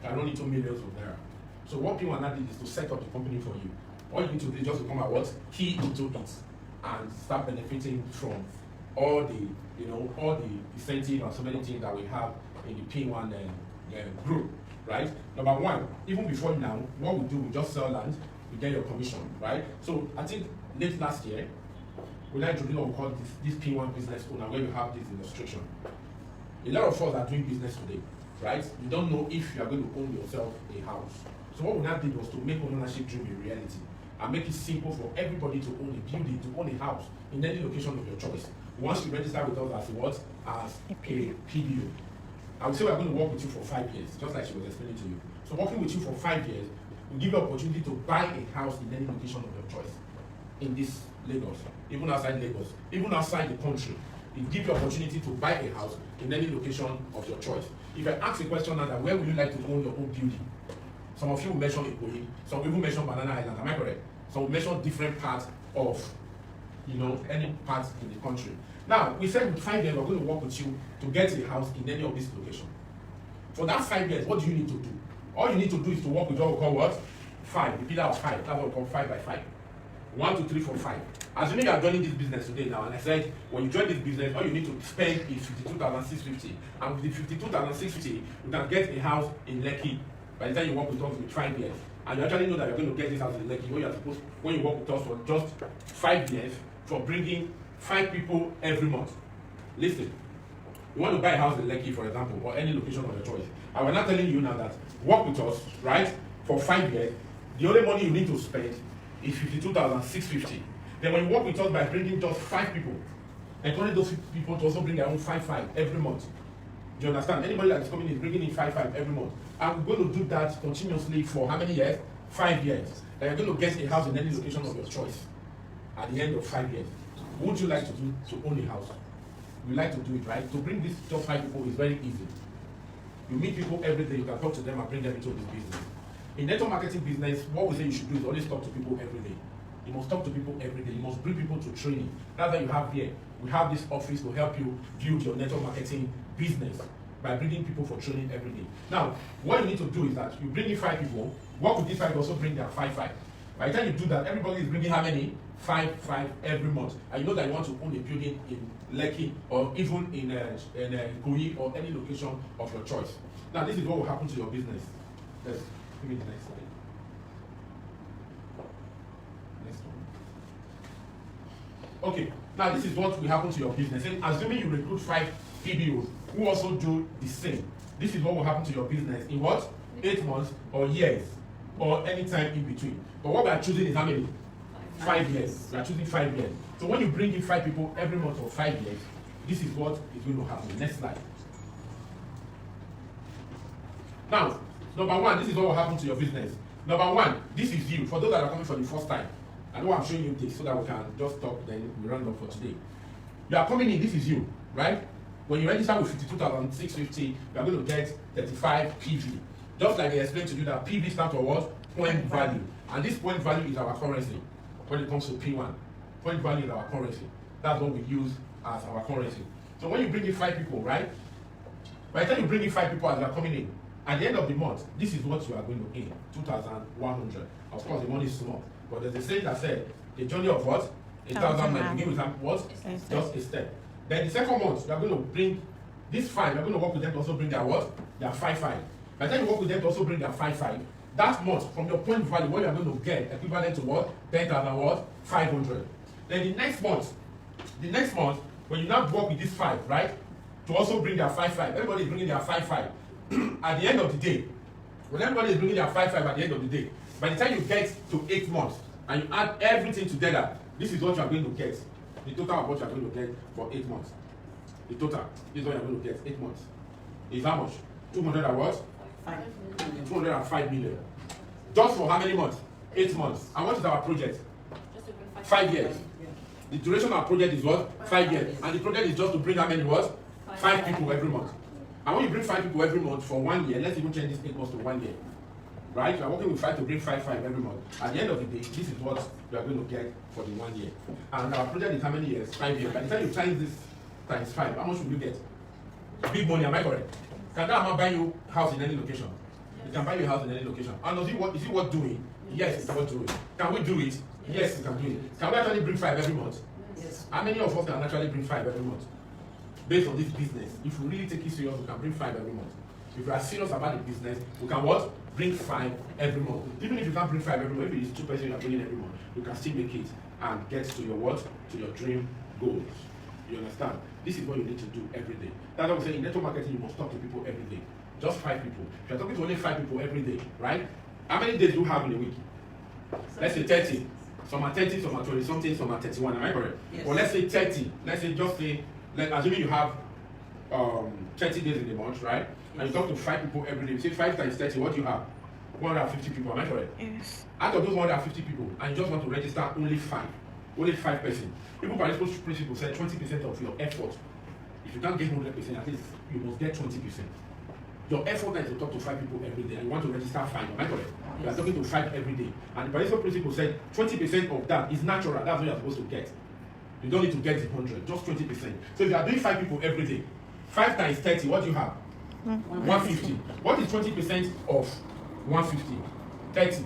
can run into millions of naira. So what P1 did is to set up the company for you. All you need to do is just to come at what? Key into it and start benefiting from all the, all the incentive and so many things that we have in the P1 group, right? Number one, even before now, what we do, we just sell land, we get your commission, right? So I think late last year, we like to do what we call this P1 business owner, where we have this illustration. A lot of us are doing business today, right? You don't know if you are going to own yourself a house. So what we now did was to make ownership dream a reality and make it simple for everybody to own a building, to own a house in any location of your choice. Once you register with us as what? As a PBO. I would say we're going to work with you for 5 years, just like she was explaining to you. So working with you for 5 years will give you opportunity to buy a house in any location of your choice in this Lagos, even outside Lagos, even outside the country. It gives you opportunity to buy a house in any location of your choice. If I ask a question now, that where would you like to own your own building? Some of you will mention Ikoyi, some people mention Banana Island, am I correct? Some will mention different parts of, any part in the country. Now, we said in 5 years, we're going to work with you to get a house in any of these locations. For that 5 years, what do you need to do? All you need to do is to work with what we call what? 5, the pillar of 5. That's what we call 5 by 5. 1, 2, 3, 4, 5. Assuming you are joining this business today now, and I said when you join this business, all you need to spend is 52,650. And with the 52,650, you can get a house in Lekki by the time you work with us with 5 years. And you actually know that you're going to get this house in Lekki when you work with us for just 5 years for bringing 5 people every month. Listen, you want to buy a house in Lekki, for example, or any location of your choice. And we're not telling you now that work with us, right, for 5 years. The only money you need to spend is 52,650. Then when you work with us by bringing just 5 people, encourage those people to also bring their own 5 every month. Do you understand? Anybody that is coming is bringing in 5 every month. And we're going to do that continuously for how many years? 5 years. And you're going to get a house in any location of your choice at the end of 5 years. What would you like to do to own a house? You like to do it, right? To bring this just 5 people is very easy. You meet people every day, you can talk to them and bring them into this business. In network marketing business, what we say you should do is always talk to people every day. You must talk to people every day. You must bring people to training. That's why you have here. We have this office to help you build your network marketing business by bringing people for training every day. Now, what you need to do is that you bring in 5 people, work with these 5, also bring their 5. By the time you do that, everybody is bringing how many? 5 every month. And you know that you want to own a building in Lekki or even in Koyi or any location of your choice. Now, this is what will happen to your business. Yes. Give me the next slide. Next one. Okay. Now, this is what will happen to your business. And assuming you recruit 5 PBOs who also do the same, this is what will happen to your business in what? 8 months or years or any time in between. But what we are choosing is how many? 5 years. We are choosing 5 years. So when you bring in 5 people every month for 5 years, this is what is going to happen. Next slide. Now, number 1, this is what will happen to your business. Number 1, this is you. For those that are coming for the first time, I know I'm showing you this so that we can just talk, then we round up for today. You are coming in, this is you, right? When you register with 52,650, you are going to get 35 PV. Just like they explained to you that PV stands for what? Point value. And this point value is our currency when it comes to P1. Point value is our currency. That's what we use as our currency. So when you bring in 5 people, right? By the time you bring in 5 people as they are coming in, at the end of the month, this is what you are going to gain, 2,100. Of course, the money is small. But there's a saying that said, a journey of what? 1,000 miles. Begin with what? Just a step. Then the second month, you are going to bring this 5. You are going to work with them to also bring their what? Their 5. By the time you work with them to also bring their 5, that month, from your point value, what you are going to get equivalent to what? 10,000 what? 500. Then the next month, when you now work with this 5, right? To also bring their 5. Everybody is bringing their 5. At the end of the day, when everybody is bringing their 5 at the end of the day, by the time you get to 8 months and you add everything together, this is what you are going to get. The total of what you are going to get for 8 months. The total is what you are going to get 8 months. Is how much? 200 and what? 205 million. Just for how many months? 8 months. And what is our project? 5 years. The duration of our project is what? 5 years. And the project is just to bring how many what? 5 people every month. And when you bring 5 people every month for 1 year, let's even change this 8 months to 1 year. Right? You are working with 5 to bring 5 every month. At the end of the day, this is what you are going to get for the 1 year. And our project is how many years? 5 years. By the time you times this times 5, how much will you get? Big money, am I correct? Can that amount buy you a house in any location? Yes. It can buy you a house in any location. And is it worth doing? Yes, it's worth doing. Can we do it? Yes, we can do it. Can we actually bring 5 every month? Yes. How many of us can actually bring 5 every month? Based on this business, if we really take it serious, we can bring 5 every month. If we are serious about the business, we can what? Bring 5 every month. Even if you can't bring 5 every month, if it is 2 persons you are bringing every month, you can still make it and get to your what? To your dream goals. You understand? This is what you need to do every day. That's what I'm saying. In network marketing, you must talk to people every day. Just 5 people. If you're talking to only 5 people every day, right? How many days do you have in a week? Let's say 30. Some are 30, some are 20 something, some are 31. Am I correct? Yes. Or let's say 30. Let's say just say, like, assuming you have 30 days in the month, right? Yes. And you talk to 5 people every day. You say 5 times 30, what do you have? 150 people. Am I correct? Yes. Out of those 150 people, and you just want to register only 5. Only 5 persons. People by this principle say 20% of your effort. If you can't get 100%, at least you must get 20%. Your effort is to talk to 5 people every day, and you want to register 5. Am I correct? Yes. You are talking to 5 every day. And the Pareto principle said 20% of that is natural. That's what you are supposed to get. You don't need to get the 100, just 20%. So if you are doing 5 people every day, 5 times 30, what do you have? 150. What is 20% of 150? 30.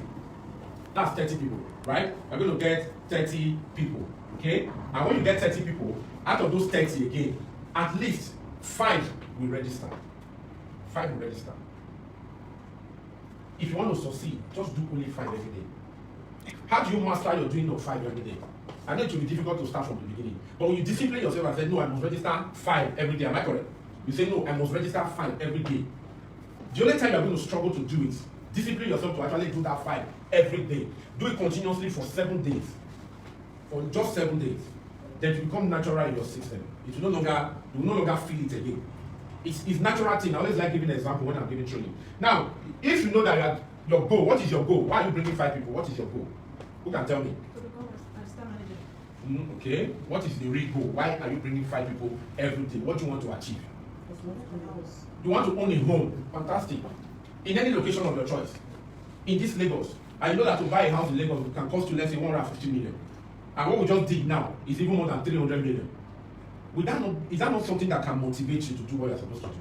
That's 30 people, right? You're going to get 30 people, okay? And when you get 30 people, out of those 30 again, at least 5 will register. 5 will register. If you want to succeed, just do only 5 every day. How do you master your doing of 5 every day? I know it will be difficult to start from the beginning, but when you discipline yourself and say, no, I must register 5 every day, am I correct? You say, no, I must register 5 every day. The only time you're going to struggle to do it, discipline yourself to actually do that 5 every day. Do it continuously for 7 days. For just 7 days. Then it will become natural in your system. It will no longer feel it again. It's natural thing. I always like giving an example when I'm giving training. Now, if you know that your goal, what is your goal? Why are you bringing 5 people? What is your goal? Who can tell me? To become a star manager. Okay. What is the real goal? Why are you bringing 5 people every day? What do you want to achieve? You want to own a home. Fantastic. In any location of your choice. In this Lagos. And you know that to buy a house in Lagos can cost you, let's say, 150 million. And what we just did now is even more than 300 million. Is that not something that can motivate you to do what you're supposed to do?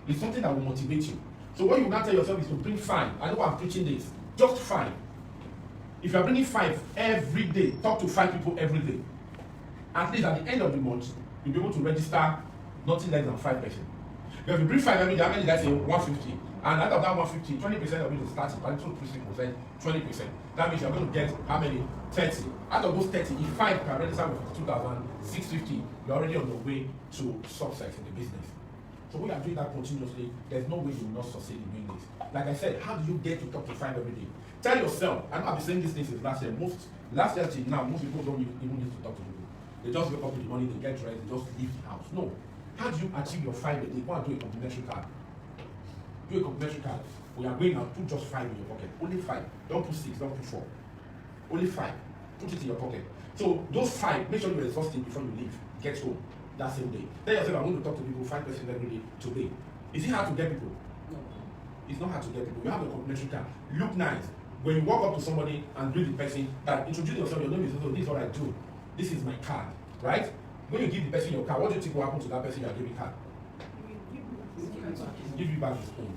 It's something that will motivate you. So what you now tell yourself is to bring 5. I know I'm preaching this. Just 5. If you are bringing 5 every day, talk to 5 people every day. At least at the end of the month, you'll be able to register nothing less than 5 person. If you bring 5 every day, how many guys say 150? And out of that 150, 20% of it is starting, and 2%, 20%. That means you're going to get how many? 30. Out of those 30, if 5 can register with 52,650, you're already on the way to success in the business. So when you're doing that continuously, there's no way you will not succeed in doing this. Like I said, how do you get to talk to 5 every day? Tell yourself, I know I've been saying this thing since last year. Last year till now, most people don't even need to talk to people. They just wake up in the morning, they get dressed, they just leave the house. No. How do you achieve your 5 a day? Go and do a complimentary card. Do a complimentary card. We are going now, put just 5 in your pocket. Only 5. Don't put 6, don't put 4. Only 5. Put it in your pocket. So those 5, make sure you're exhausted before you leave. Get home that same day. Tell yourself, I'm going to talk to people 5 persons every day today. Is it hard to get people? No. It's not hard to get people. You have a complimentary card. Look nice. When you walk up to somebody and greet the person, that introduce yourself, your name is also, this is what I do. This is my card. Right? When you give the person your card, what do you think will happen to that person you are giving card? Give you back his own.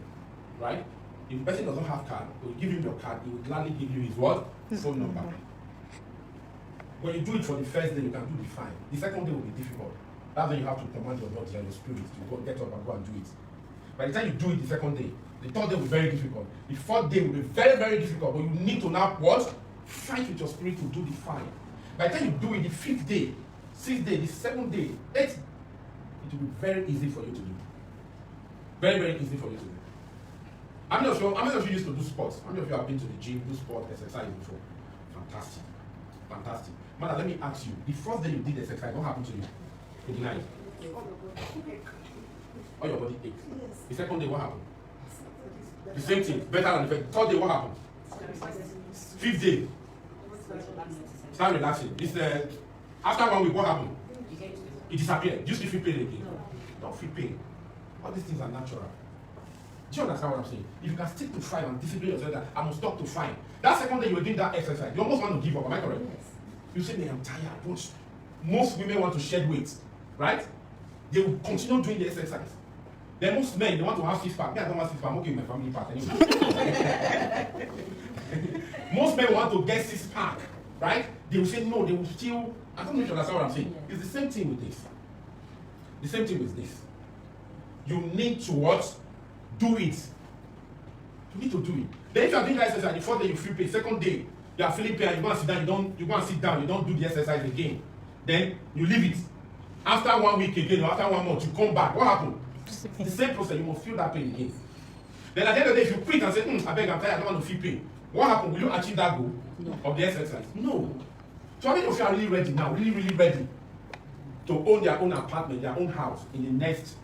Right? If the person doesn't have card, you give him your card, he will gladly give you his what? Phone number. When you do it for the first day, you can do the 5. The second day will be difficult. That's when you have to command your body and your spirit to go get up and go and do it. By the time you do it the second day, the third day will be very difficult. The fourth day will be very, very difficult. But you need to now what? Fight with your spirit to do the 5. By the time you do it the 5th day, 6th day, the 7th day, 8th, it will be very easy for you to do. Very, very easy for you to do. How many of you used to do sports? How many of you have been to the gym, do sport, exercise before? Fantastic. Fantastic. Mother, let me ask you, the first day you did exercise, what happened to you? In the night? All your body aches. Yes. The second day, what happened? The same thing, better than the first. Third day, what happened? 5th day, start relaxing. After 1 week, what happened? It disappeared. Do you still feel pain again? Don't feel pain. All these things are natural. Do you understand what I'm saying? If you can stick to 5 and discipline yourself that I must stop to 5. That second day you were doing that exercise, you almost want to give up. Am I correct? Yes. You say, man, I'm tired. Most women want to shed weight, right? They will continue doing the exercise. Then most men, they want to have 6-pack. Me, I don't want 6-pack. I'm okay with my family part anyway. Most men want to get 6-pack, right? They will say no, they will still. I don't know if you understand what I'm saying. It's the same thing with this. The same thing with this. You need to what? Do it. You need to do it. Then if you are doing that exercise, the first day you feel pain, second day you are feeling pain, and you go and sit down, you go and sit down, you don't do the exercise again. Then you leave it. After 1 week again, or after 1 month, you come back. What happened? The same process, you must feel that pain again. Then at the end of the day, if you quit and say, I beg, I'm tired, I don't want to feel pain. What happened? Will you achieve that goal of the exercise? No. So how many of you are really ready now, really, really ready to own their own apartment, their own house in the next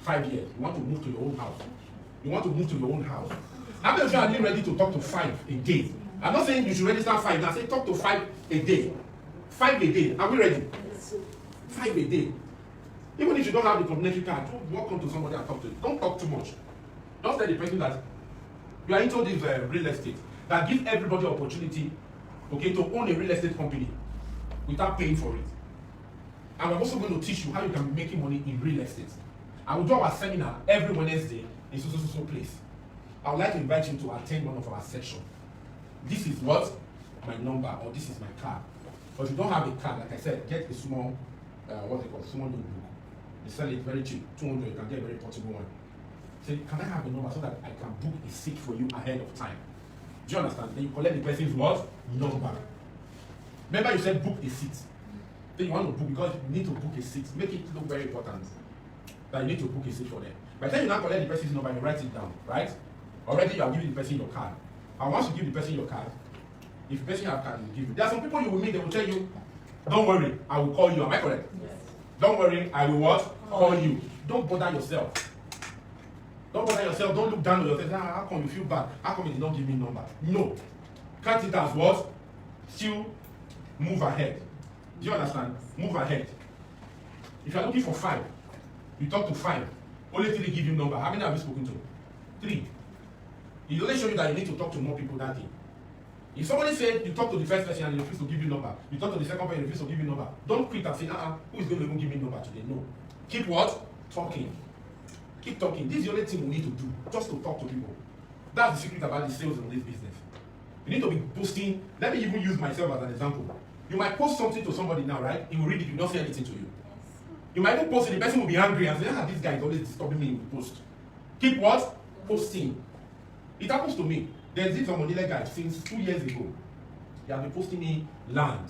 5 years? You want to move to your own house. You want to move to your own house. How many of you are really ready to talk to 5 a day? I'm not saying you should register 5 now. I say talk to 5 a day. 5 a day. Are we ready? 5 a day. Even if you don't have the complimentary card, don't walk on to somebody and talk to them. Don't talk too much. Don't tell the person that you are into this real estate. That give everybody opportunity, okay, to own a real estate company without paying for it. And we're also going to teach you how you can be making money in real estate. I will do our seminar every Wednesday in so place. I would like to invite you to attend one of our sessions. This is what my number or this is my card. But if you don't have a card, like I said, get a small, what's it called, small notebook. They sell it very cheap, 200, you can get a very portable one. Say, can I have the number so that I can book a seat for you ahead of time? Do you understand? Then you collect the person's what? Number. Remember you said book a seat. Then you want to book because you need to book a seat. Make it look very important that you need to book a seat for them. By the time you now collect the person's number, you write it down, right? Already you are giving the person your card. And once you give the person your card, if the person has card, will give you. There are some people you will meet, they will tell you, don't worry, I will call you. Am I correct? Yes. Don't worry, I will what? Call you. Don't bother yourself. Don't bother yourself. Don't look down on yourself. How come you feel bad? How come you did not give me number? No. Count it as what? Still move ahead. Do you understand? Move ahead. If you are looking for 5, you talk to 5. Only 3 give you number. How many have you spoken to? 3. It only show you that you need to talk to more people that day. If somebody said you talk to the first person and they refuse to give you number, you talk to the second person and they refuse to give you number, don't quit and say, who is going to even give me number today? No. Keep what? Talking. Keep talking. This is the only thing we need to do, just to talk to people. That's the secret about the sales in this business. You need to be posting. Let me even use myself as an example. You might post something to somebody now, right? He will read it, he will not say anything to you. You might even post it, the person will be angry and say, this guy is always disturbing me with post. Keep what? Posting. It happens to me. There's this Omonile guy since 2 years ago. He has been posting me land.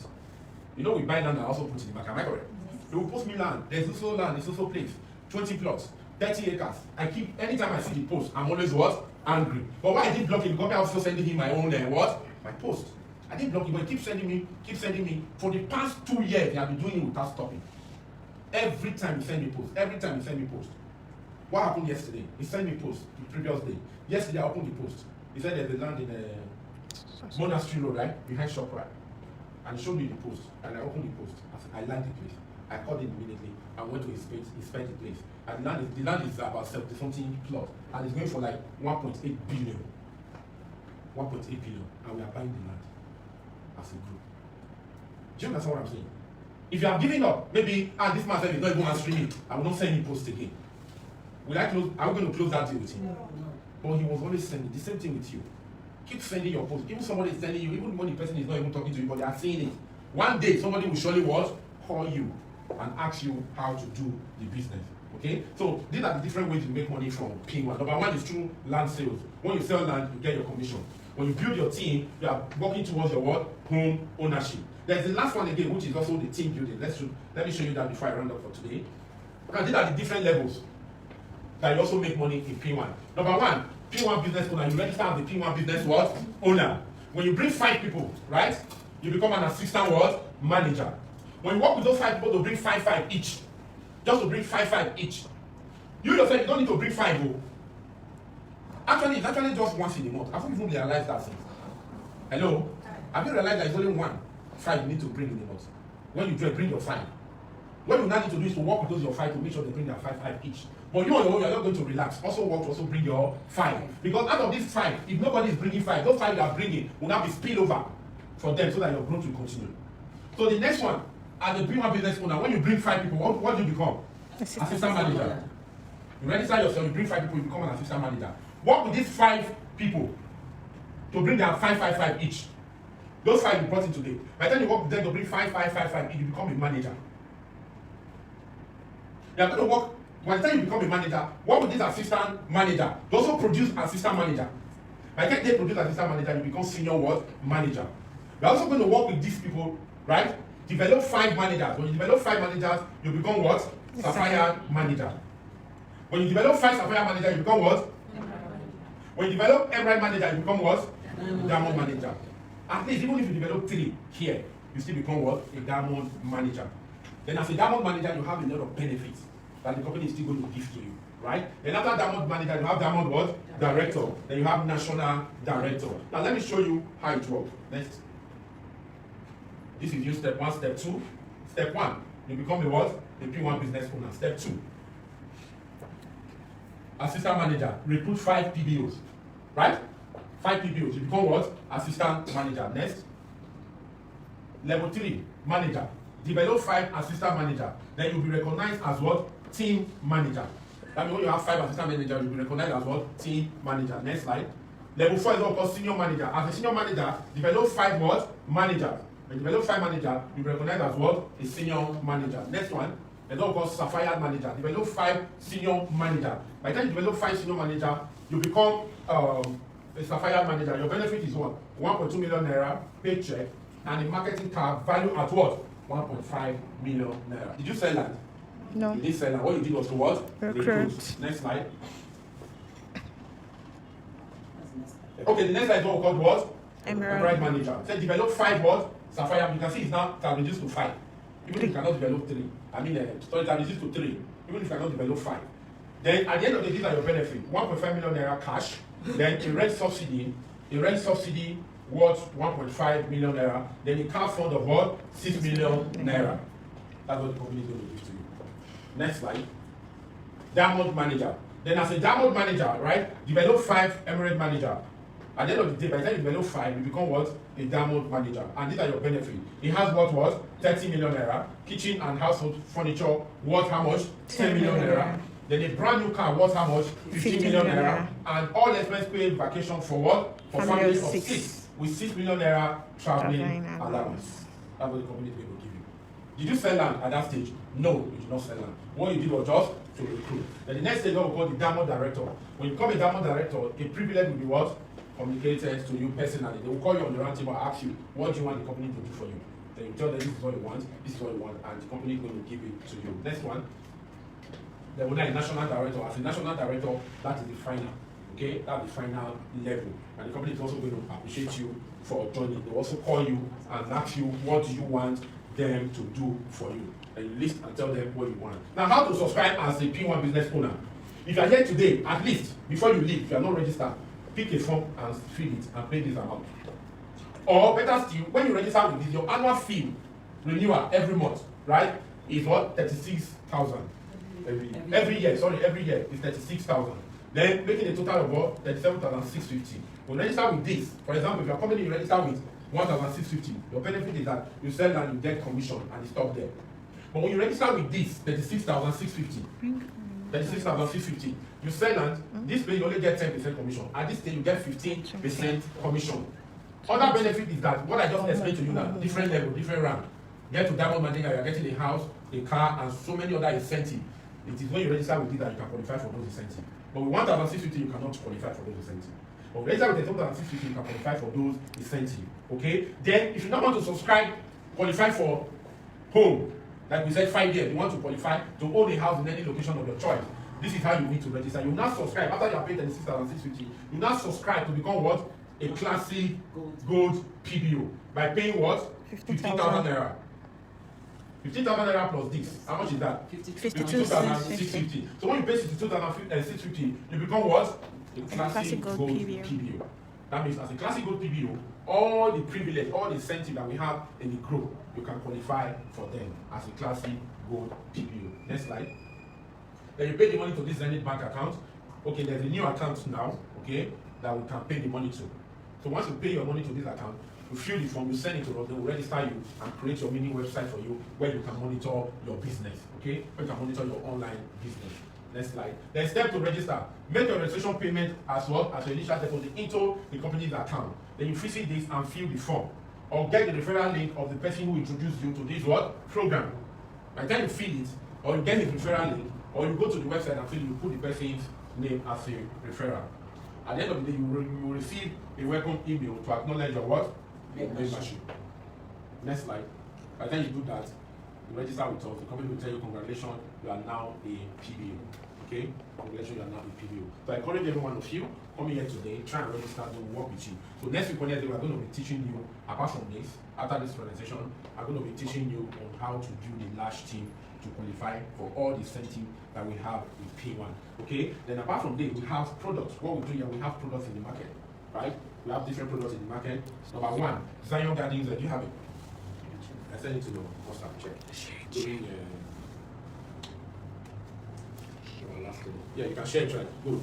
You know, we buy land and also put it in the back. Am I correct? He will post me land. There's also land, there's also place. 20 plots, 30 acres. Anytime I see the post, I'm always what? Angry. But why I didn't block him? Because I was still sending him my own, what? My post. I didn't block him, but he keeps sending me. For the past 2 years, he has been doing it without stopping. Every time he send me post. What happened yesterday? He sent me post the previous day. Yesterday I opened the post. He said there's a land in Monastery Road, right? Behind ShopRite. And he showed me the post. And I opened the post. I said, I like the place. I called him immediately and went to his place. He spent the place. And the land is about 70-something plot. And it's going for like 1.8 billion. 1.8 billion. And we are buying the land as a group. Do you understand what I'm saying? If you are giving up, maybe, this man said he's not even answering me, I will not send him post again. Are we going to close that deal with him? No. But he was always sending the same thing with you. Keep sending your post. Even somebody is sending you, even when the person is not even talking to you, but they are seeing it. One day, somebody will surely what? Call you and ask you how to do the business. Okay? So these are the different ways you make money from Pwan. Number 1 is through land sales. When you sell land, you get your commission. When you build your team, you are working towards your what? Home ownership. There's the last one again, which is also the team building. Let me show you that before I round up for today. And these are the different levels that you also make money in Pwan. Number 1, Pwan business owner. You register as the Pwan business what? Owner. When you bring 5 people, right? You become an assistant what? Manager. When you work with those 5 people to bring 5 each, just to bring 5 each. You yourself, you don't need to bring 5. Oh. Actually, it's actually just once in a month. I haven't even realized that since. Hello? Have you realized there's only 5 you need to bring in a month? When you bring your 5. What you now need to do is to work with those your 5 to make sure they bring their 5 each. But you on your own, you're not going to relax. Also work to also bring your 5. Because out of these 5, if nobody is bringing 5, those 5 you are bringing will now be spillover for them so that your growth will continue. So the next one, as a Pwan business owner, when you bring 5 people, what do you become? Assistant manager. You register yourself, you bring 5 people, you become an assistant manager. Work with these 5 people to bring their 5 each. Those 5 you brought in today. By the time you work with them to bring 5 each, you become a manager. You are going to work. By the time you become a manager, work with this assistant manager. They also produce assistant manager. By the time they produce assistant manager, you become senior what? Manager. You are also going to work with these people, right? Develop 5 managers. When you develop 5 managers, you become what? Sapphire manager. When you develop 5 Sapphire manager, you become what? When you develop Emerald manager, you become what? Diamond manager. At least even if you develop 3 here, you still become what? A diamond manager. Then as a diamond manager, you have a lot of benefits that the company is still going to give to you, right? Then after diamond manager, you have diamond what? Director. Then you have national director. Now let me show you how it works. Next. This is you step 1, step 2. Step 1, you become the what? The Pwan business owner. Step 2. Assistant manager, recruit 5 PBOs, right? 5 PBOs, you become what? Assistant manager. Next. Level 3, manager. Develop 5 assistant manager. Then you'll be recognized as what? Team manager. That means when you have 5 assistant managers, you'll be recognized as what? Team manager. Next slide. Level 4 is what we call senior manager. As a senior manager, develop 5 what? Managers. When you develop 5 managers, you recognize as what? A senior manager. Next one, there's what we call sapphire manager. Develop 5 senior manager. By the time you develop 5 senior manager, you become a sapphire manager. Your benefit is what? 1.2 million naira paycheck and a marketing card value at what? 1.5 million naira. Did you sell land? No. You didn't sell land. What you did was to what? Recruit. Next slide. That's the next slide. Okay, the next slide is what we call what? Emerald. Manager. So develop 5 what? Sapphire. You can see it's now it has reduced to 5. Even if you cannot develop 3. I mean, so it has reduced to 3. Even if you cannot develop 5. Then at the end of the day, these are your benefits. 1.5 million naira cash. Then a rent subsidy worth 1.5 million naira. Then a car fund of what? 6 million naira. That's what the company is going to give to you. Next slide. Diamond manager. Then as a diamond manager, right? Develop 5 emerald manager. At the end of the day, by the time you develop 5, you become what? A diamond manager. And these are your benefits. It has what? 30 million naira. Kitchen and household furniture worth how much? 10 million naira. Then a brand new car worth how much? 15 million naira. And all expense paid vacation for what? For family of 6. With 6 million naira traveling allowance. That's what the company is going to give you. Did you sell land at that stage? No, you did not sell land. What you did was just to recruit. Then the next stage we call the diamond director. When you become a diamond director, a privilege will be what? Communicated to you personally. They will call you on the round table and ask you, what do you want the company to do for you? Then you tell them this is what you want, this is what you want, and the company is going to give it to you. Next one. Then we have a national director. As a national director, that is the final. Okay, that's the final level. And the company is also going to appreciate you for joining. They will also call you and ask you what do you want them to do for you. And you list and tell them what you want. Now, how to subscribe as a P1 business owner? If you are here today, at least before you leave, if you are not registered, pick a form and fill it and pay this amount. Or better still, when you register with this, your annual fee renewal every month, right, is what? 36,000 every year. Every year is 36,000. Then making a total of what? 37,650. When you register with this, for example, if you are coming in, you register with 1,650. Your benefit is that you sell and you get commission and it stops there. But when you register with this, 36,650, 36,650, you sell and this way you only get 10% commission. At this stage, you get 15% commission. Other benefit is that what I just explained to you now, different level, different rank. Get to diamond manager, you are getting a house, a car, and so many other incentives. It is when you register with it that you can qualify for those incentives. But with 1,650, you cannot qualify for those incentives. But with register with 1,650, you can qualify for those incentives. Okay? Then, if you don't want to subscribe, qualify for home. Like we said, 5 years, you want to qualify to own a house in any location of your choice. This is how you need to register. You now subscribe after you have paid 36,650. You now subscribe to become what? A classic gold PBO by paying what? 15,000 naira. 15,000 naira plus this. How much is that? 52,650. So when you pay 62,650, you become what? A classic gold PBO. That means as a classic gold PBO, all the privilege, all the incentive that we have in the group, you can qualify for them as a classic gold PBO. Next slide. Then you pay the money to this Zenith bank account. Okay, there's a new account now, okay, that we can pay the money to. So once you pay your money to this account, you fill the form, you send it to us, they will register you and create your mini website for you where you can monitor your business, okay? Where you can monitor your online business. Next slide. Then step to register. Make your registration payment as well as your initial deposit into the company's account. Then you visit this and fill the form. Or get the referral link of the person who introduced you to this what? Program. By the time you fill it, or you get his referral link, or you go to the website and fill, you put the person's name as a referral. At the end of the day, you will receive a welcome email to acknowledge your what? Membership. Next slide. By the time you do that, you register with us. The company will tell you, congratulations, you are now a PBO. Okay? Congratulations, you are now a PBO. So I encourage every one of you, come here today, try and register to work with you. So next week, Wednesday, we are going to be teaching you, apart from this, after this presentation, I'm going to be teaching you on how to build a large team to qualify for all the incentive that we have with P1. Okay? Then apart from this, we have products. What we do here, we have products in the market. Right? We have different products in the market. Number one, Zion Gardens. Do you have it? I sent it to your WhatsApp check. During yeah, you can share it, right? Good.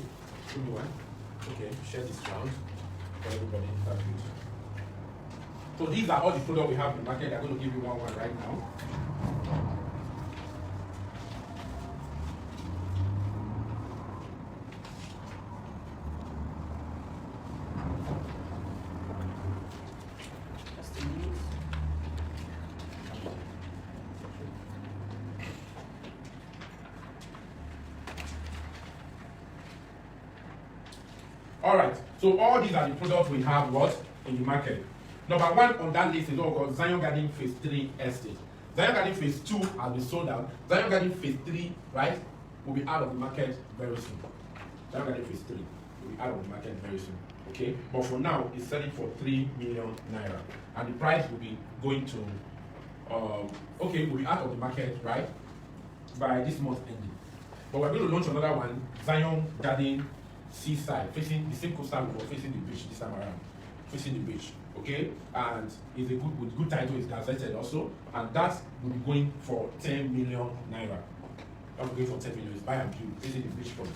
Give me one. Okay, share this round for everybody. That's good. So these are all the products we have in the market. I'm going to give you one right now. All right. So all these are the products we have what in the market. Number one on that list is what we call Zion Garden Phase 3 Estate. Zion Garden Phase 2 has been sold out. Zion Garden Phase 3, right, will be out of the market very soon. Zion Garden Phase 3 will be out of the market very soon. Okay, but for now, it's selling for 3 million naira, and the price will be going to, okay, will be out of the market, right, by this month ending. But we're going to launch another one, Zion Garden Seaside, facing the same coastal road, facing the beach this time around, facing the beach. Okay, and it's a good with good title, it's gazetted also, and that will be going for 10 million naira. That will be going for 10 million. It's buy and build, facing the beachfront.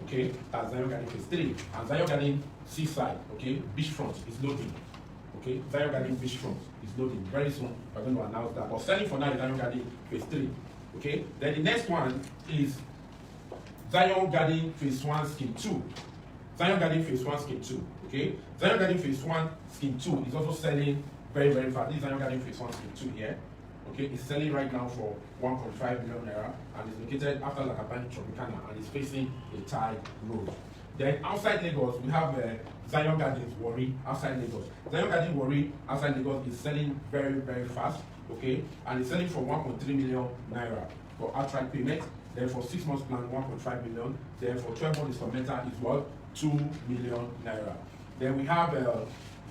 Okay, that's Zion Garden Phase 3. And Zion Garden Seaside, okay, beachfront is loading. Okay, Zion Garden beachfront is loading. Very soon, we're going to announce that. But selling for now is Zion Garden Phase 3. Okay, then the next one is Zion Garden Phase 1 Scheme 2. Zion Garden Phase 1 Scheme 2. Okay, Zion Garden Phase 1 Scheme 2 is also selling very, very fast. This is Zion Garden Phase 1 Scheme 2 here. Okay, it's selling right now for 1.5 million naira, and it's located after Lakabani Tropicana, and it's facing a tide road. Then outside Lagos, we have Zion Gardens Warri outside Lagos. Zion Garden Warri outside Lagos is selling very, very fast. Okay, and it's selling for 1.3 million naira for outright payment. Then for 6 months plan, 1.5 million. Then for 12 months installmental is what? 2 million naira. Then we have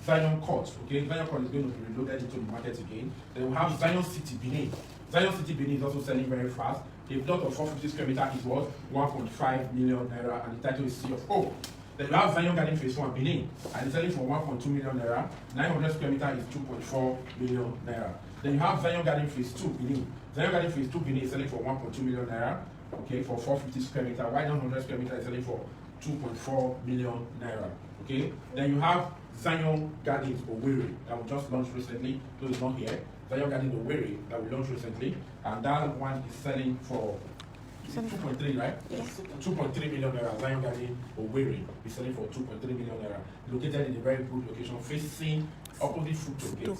Zion Court. Okay, Zion Court is going to be reloaded into the market again. Then we have Zion City Benin. Zion City Benin is also selling very fast. A plot of 450 square meters is worth 1.5 million naira, and the title is Sea of Hope. Then we have Zion Garden Phase 1 Benin, and it's selling for 1.2 million naira. 900 square meters is 2.4 million naira. Then you have Zion Garden Phase 2 Benin. Zion Garden Phase 2 Benin is selling for 1.2 million naira. Okay, for 450 square meters. While 900 square meters is selling for 2.4 million naira. Okay, then you have Zion Gardens Owerri that we just launched recently. So it's not here. Zion Garden Owerri that we launched recently, and that one is selling for 2.3, right? Yes. 2.3 million naira. Zion Garden Owerri is selling for 2.3 million naira. Located in a very good location, facing opposite Futo Gate.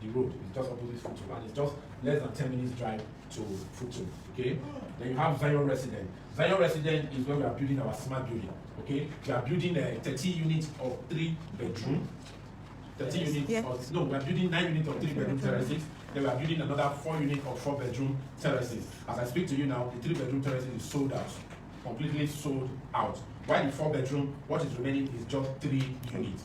The road is just opposite Futo, and it's just less than 10 minutes drive to Futo. Okay. Then you have Zion Resident. Zion Resident is where we are building our smart building. Okay, we are building 30 units of 3 bedroom. 30 units. Yes. No, we are building 9 units of 3 bedroom terraces. Then we are building another 4 units of 4 bedroom terraces. As I speak to you now, the 3 bedroom terraces is sold out, completely sold out. While the 4 bedroom, what is remaining is just 3 units.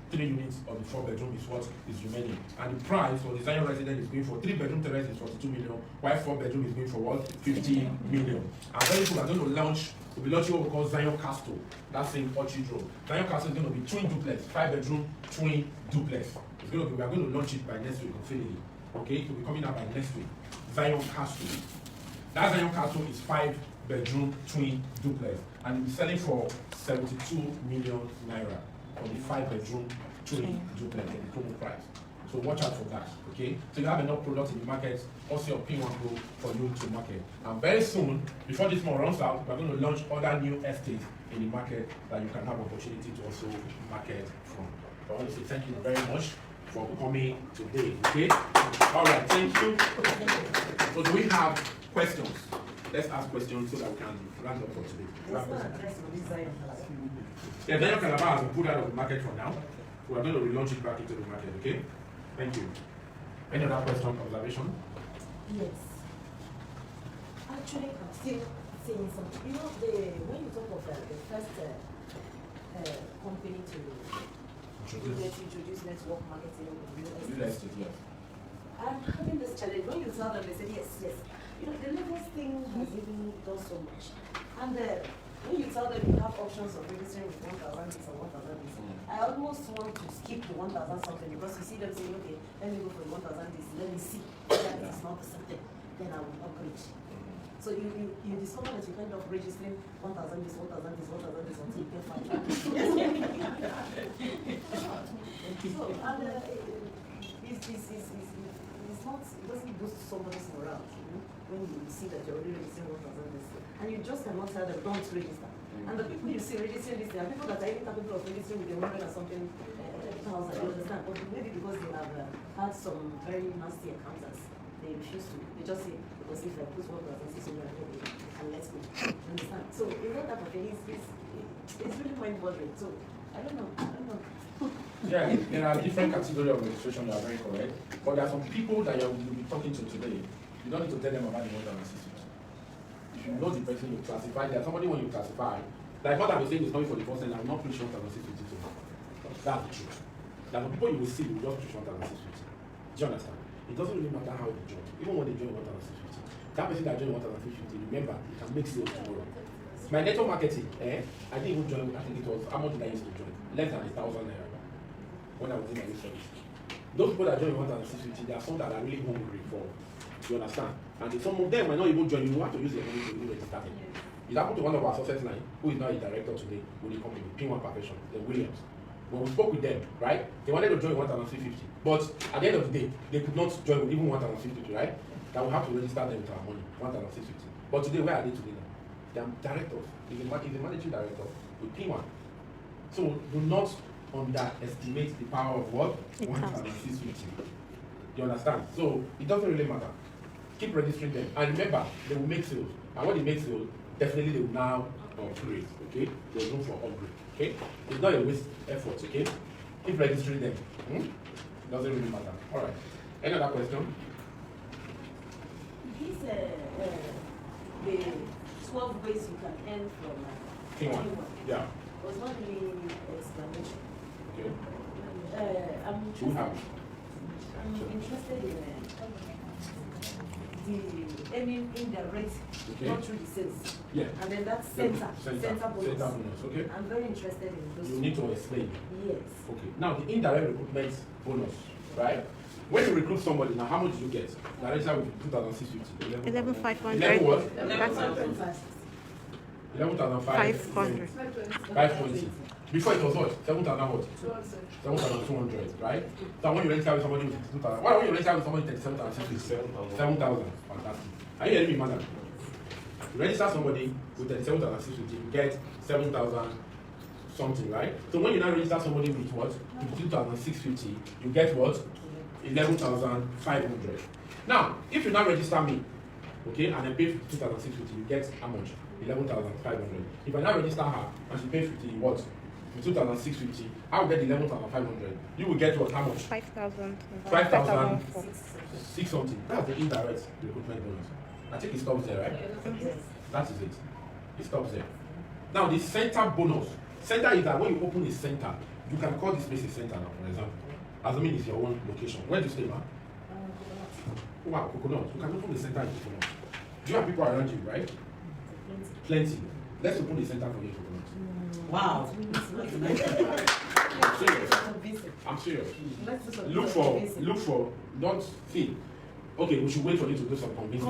3 units of the 4 bedroom is what is remaining. And the price for the Zion Resident is going for 3 bedroom terrace is 42 million, while 4 bedroom is going for what? 50 million. And very soon we're going to launch, we'll be launching what we call Zion Castle. That's in Orchard Road. Zion Castle is going to be twin duplex, 5 bedroom, twin duplex. It's going to be, we are going to launch it by next week on Friday. Okay, it will be coming out by next week. Zion Castle. That Zion Castle is 5 bedroom, twin duplex, and it will be selling for 72 million naira. On the 5 bedroom twin duplex at the promo price. So watch out for that. Okay? So you have enough products in the market, also your P1 Pro for you to market. And very soon, before this month runs out, we're going to launch other new estates in the market that you can have opportunity to also market from. I want to say thank you very much for coming today. Okay? Alright, thank you. So do we have questions? Let's ask questions so that we can round up for today. Yeah, Zion Calabar has been put out of the market for now. We are going to relaunch it back into the market, okay? Thank you. Any other question, observation? Yes. Actually, I'm still saying something. You know, when you talk of the first company to introduce network marketing in Real estate, yes. I'm having this challenge. When you tell them, they say yes, yes. You know, the Lagos thing has even done so much. And when you tell them you have options of registering with 1,000 this or 1,000 this, I almost want to skip the 1,000 something because you see them saying, okay, let me go for the 1,000 this, let me see that it's not the same thing, then I will upgrade. So you discover that you end up registering 1,000 this, 1,000 this, 1,000 this until you get 5. So, and it's not, it doesn't boost somebody's morale, you know, when you see that you're already registering 1,000 this. And you just cannot tell them, don't register. And the people you see registering this, there are people that are even capable of registering with 100 or something thousand, you understand? But maybe because they have had some very nasty encounters, they refuse to. They just say, because if I put 1,600, and let's go. You understand? So in that type of thing, it's really mind boggling. So I don't know. Yeah, there are different categories of registration, you are very correct. But there are some people that you'll be talking to today. You don't need to tell them about the one that assist you. If you know the person you classify, there's somebody when you classify, like what I was saying is coming for the first time, I will not preach 1,650. That's the truth. There are people you will see, you will just preach 1,650. Do you understand? It doesn't really matter how they join. Even when they join 1,650. That person that joined 1,650, remember, you can make sales tomorrow. My network marketing, I didn't even join, I think it was, how much did I used to join? Less than 1,000 naira when I was in my youth service. Those people that join 1,650, there are some that are really hungry for, you understand? And some of them might not even join, you have to use their money to do register them. It happened to one of our success line, who is now a director today with the company, Pwan Perfection, the Williams. When we spoke with them, right, they wanted to join 1,350, but at the end of the day, they could not join with even 1,350, right? That we have to register them with our money, 1,650. But today, where are they today now? They are directors. He's a managing director with Pwan. So do not underestimate the power of what? 1,650. You understand? So it doesn't really matter. Keep registering them. And remember, they will make sales. And when they make sales, definitely they will now upgrade. Okay? There's room for upgrade. Okay? It's not a waste effort, okay? Keep registering them. Doesn't really matter. Alright. Any other question? These the 12 ways you can earn from Pwan. Yeah. was not really explanation. Okay. I'm interested in the earning indirect, not through the sales. Yeah. And then that's center bonus. Okay. I'm very interested in those. You need to explain. Yes. Okay. Now the indirect recruitment bonus, right? When you recruit somebody, now how much do you get? Now let's start with 2,650. 11,500. 11 what? 11,500. 11,500. 520. Before it was what? 7,000 what? 7,200, right? So when you register with somebody with 2,000, why when you register with somebody with 37,000? 7,000. Fantastic. Are you hearing me, madam? You register somebody with 37,650, you get 7,000 something, right? So when you now register somebody with what? With 2,650, you get what? 11,500. Now, if you now register me, okay, and I pay 2,650, you get how much? 11,500. If I now register her and she pays 50, what? 2,650, I will get 11,500. You will get what? How much? 5,000. 5,006 something. That's the indirect recruitment bonus. I think it stops there, right? Yes. That is it. It stops there. Now, the center bonus. Center is that when you open a center, you can call this place a center now, for example. Assuming it's your own location. Where do you stay, man? Wow, Coconut. You can open the center in Coconut. Do you have people around you, right? Plenty. Let's open the center for you, Coconut. Wow. I'm serious. I'm serious. Look for, don't feel. Okay, we should wait for you to do some convincing.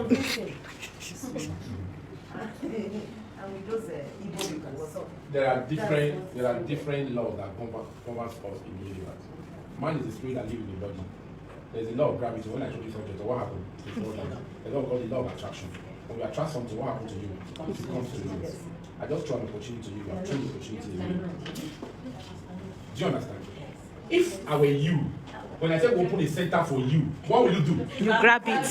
And with those Igbo people, what's up? There are different laws that govern us in the universe. Man is the spirit that lives in the body. There's a law of gravity. When I told you something, what happened? There's what we call the law of attraction. When you attract something, what happens to you? It comes to you. I just throw an opportunity to you. You have thrown the opportunity to you. Do you understand? If I were you, when I say open a center for you, what will you do? You grab it.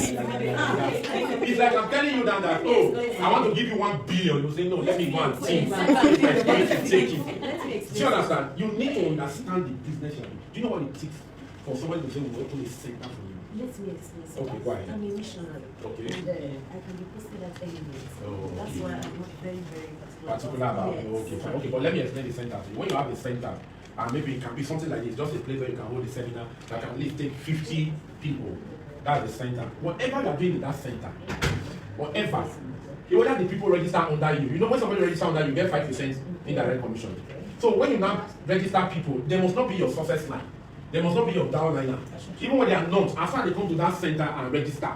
It's like I'm telling you that I want to give you 1 billion. You say no, let me go and think. Take it. Do you understand? You need to understand the business. Do you know what it takes for somebody to say we open a center for you? Let me explain. Okay, go ahead. I'm a missionary. Okay. And I can be posted at any minute. Oh, That's okay. why I'm not very, very Particular about yes. Okay, fine. Okay, but let me explain the center to you. When you have a center, and maybe it can be something like this, just a place where you can hold a seminar that can at least take 50 people. That's the center. Whatever you are doing in that center, whatever, whether the people register under you, you know when somebody registers under you, get 5% indirect commission. So when you now register people, they must not be your success line. They must not be your downliner. Even when they are not, as far as they come to that center and register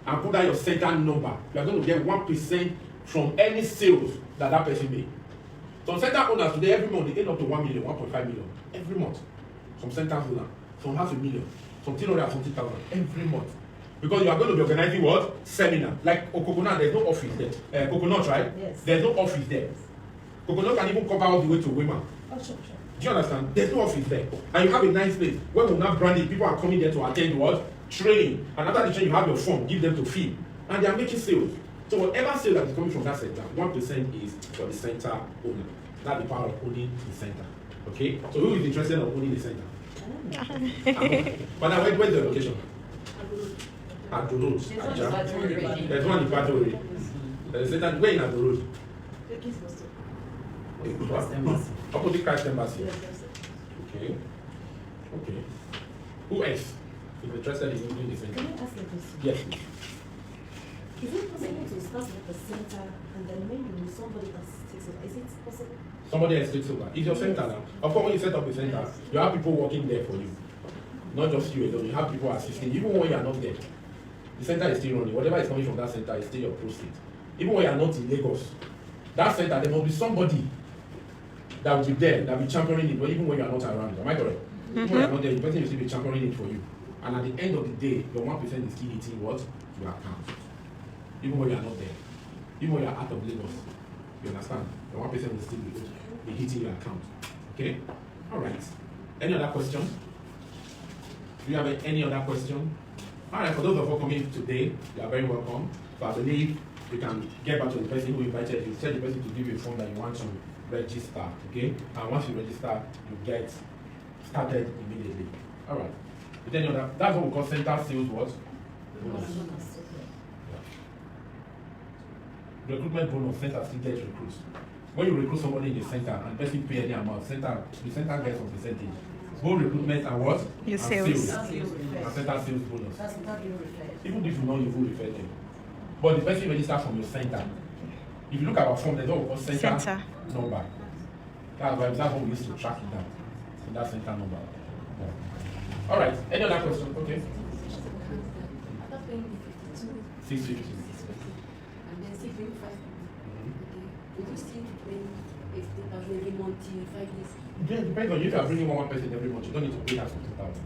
and put down your center number, you are going to get 1% from any sales that person made. Some center owners today, every month, they end up to 1 million, 1.5 million. Every month. Some center owners, some half a million, some 370,000 every month. Because you are going to be organizing what? Seminar. Like Coconut, there's no office there. Coconut, right? Yes. There's no office there. Coconut can even cover all the way to women. Oh, sure. Do you understand? There's no office there. And you have a nice place where we now brand it. People are coming there to attend what? Training. And after the training, you have your phone, give them to fee. And they are making sales. So whatever sale that is coming from that center, 1% is for the center owner. That's the power of owning the center. Okay? So who is interested in owning the center? But now, where's the location? At the road. There's one in Badore. There's a center where in at the road. Opposite Christ Embassy. Okay. Okay. Who else is interested in owning the center? Can I ask a question? Yes. Is it possible to start with the center and then maybe somebody else takes it? Is it possible? Somebody else takes over. It's your center now. Of course, when you set up a center, you have people working there for you. Not just you alone. You have people assisting. Even when you are not there, the center is still running. Whatever is coming from that center is still your proceed. Even when you are not in Lagos, that center, there must be somebody that will be there, that will be championing it, but even when you are not around. Am I correct? Even when you are not there, the person will still be championing it for you. And at the end of the day, your 1% is still hitting what? Your account. Even when you are not there. Even when you are out of Lagos. You understand? Your 1% will still be hitting your account. Okay? Alright. Any other question? Do you have any other question? Alright, for those of you coming today, you are very welcome. So I believe you can get back to the person who invited you. Tell the person to give you a form that you want to register. Okay? And once you register, you get started immediately. Alright. Then that's what we call center sales what? Bonus. Yeah. Recruitment bonus, center still gets recruits. When you recruit somebody in the center and person pay any amount, the center gets some percentage. Both recruitment and what? Your and sales. And center sales bonus. That's without being referred. Even if you know, you will refer them. But the person registers from your center. If you look at our form, there's what we call center number. That's what we used to track it down. So that's center number. Yeah. All right. Any other question? Okay. 650. And then 625. Would you still pay 8,000 every month in 5 years? Yeah, it depends on you. If you are bringing one person every month, you don't need to pay that 2,000.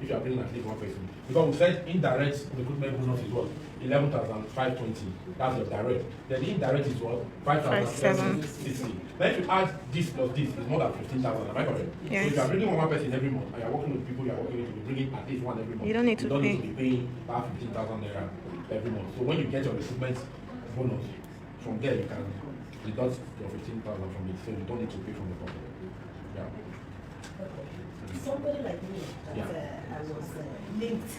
If you are bringing at least one person. Because we said indirect recruitment bonus is what? 11,520. That's your direct. Then the indirect is what? 5,760. Then if you add this plus this, it's more than 15,000. Am I correct? Yes. So if you are bringing one person every month and you are working with people you are working with, you bringing at least one every month. You don't need to be paying about 15,000 naira every month. So when you get your recruitment bonus, from there you can deduct your 15,000 from it. So you don't need to pay from the pocket. Yeah. Somebody like me, that Yeah. I was linked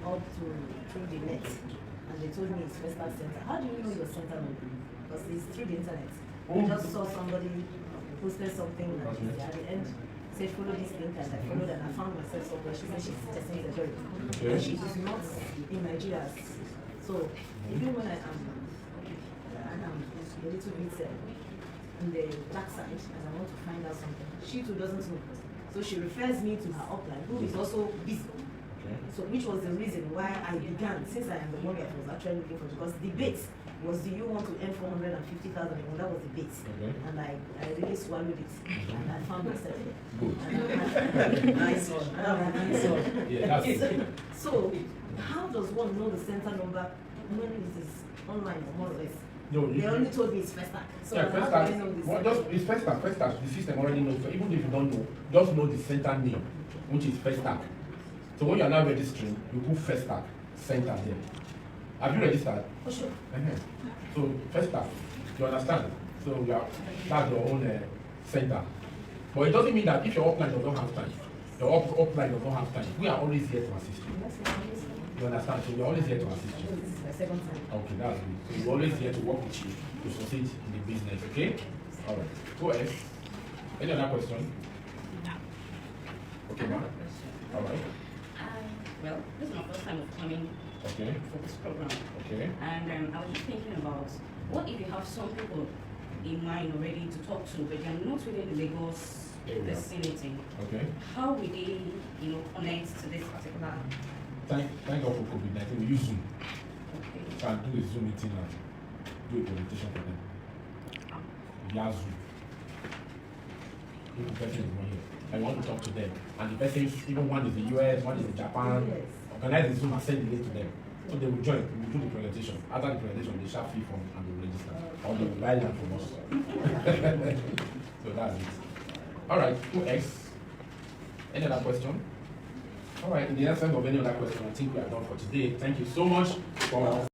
up to through the net, and they told me it's Western Center. How do you know your center number? Because it's through the internet. I just saw somebody posted something and at the end said follow this link, and I followed and I found myself somewhere. She said she's testing the job. Okay. And she is not in Nigeria. So even when I am a little bit on the dark side and I want to find out something, she too doesn't know. So she refers me to her upline, who is also busy. Okay. So which was the reason why I began, since I am the one that was actually looking for, because the bait was, do you want to earn 450,000? That was the bait. Okay. And I really swallowed it. And I found myself here. Good. Nice one. Nice one. Yeah, that's it. So how does one know the center number when it is online, more or less? No, They only told me it's Festac. So yeah, how do I know this? it's Festac. The system already knows. So even if you don't know, just know the center name, which is Festac. So when you are now registering, you put Festac center there. Have you registered? Oh, sure. So Festac, you understand? So that's your own center. But it doesn't mean that if your upline does not have time, your upline does not have time, we are always here to assist you. You understand? So we are always here to assist you. This is my second time. Okay, that's good. So we're always here to work with you to succeed in the business, okay? All right. Go ahead. Any other question? Okay, ma'am. All right. Well, this is my first time of coming Okay. for this program. Okay. And I was just thinking about, what if you have some people in mind already to talk to, but they're not within the Lagos Area. vicinity? Okay. How will they, connect to this particular? Thank God for COVID-19. We use Zoom. Okay. Can do a Zoom meeting and do a presentation for them. Yeah, Zoom. If the person is not here, I want to talk to them. And the person, even one is in the US, one is in Japan, Yes. organize the Zoom and send the link to them. So they will join, we will do the presentation. After the presentation, they shall fee form and they will register. Or they will buy land from us. So that's it. Alright, who else? Any other question? Alright, in the absence of any other question, I think we are done for today. Thank you so much for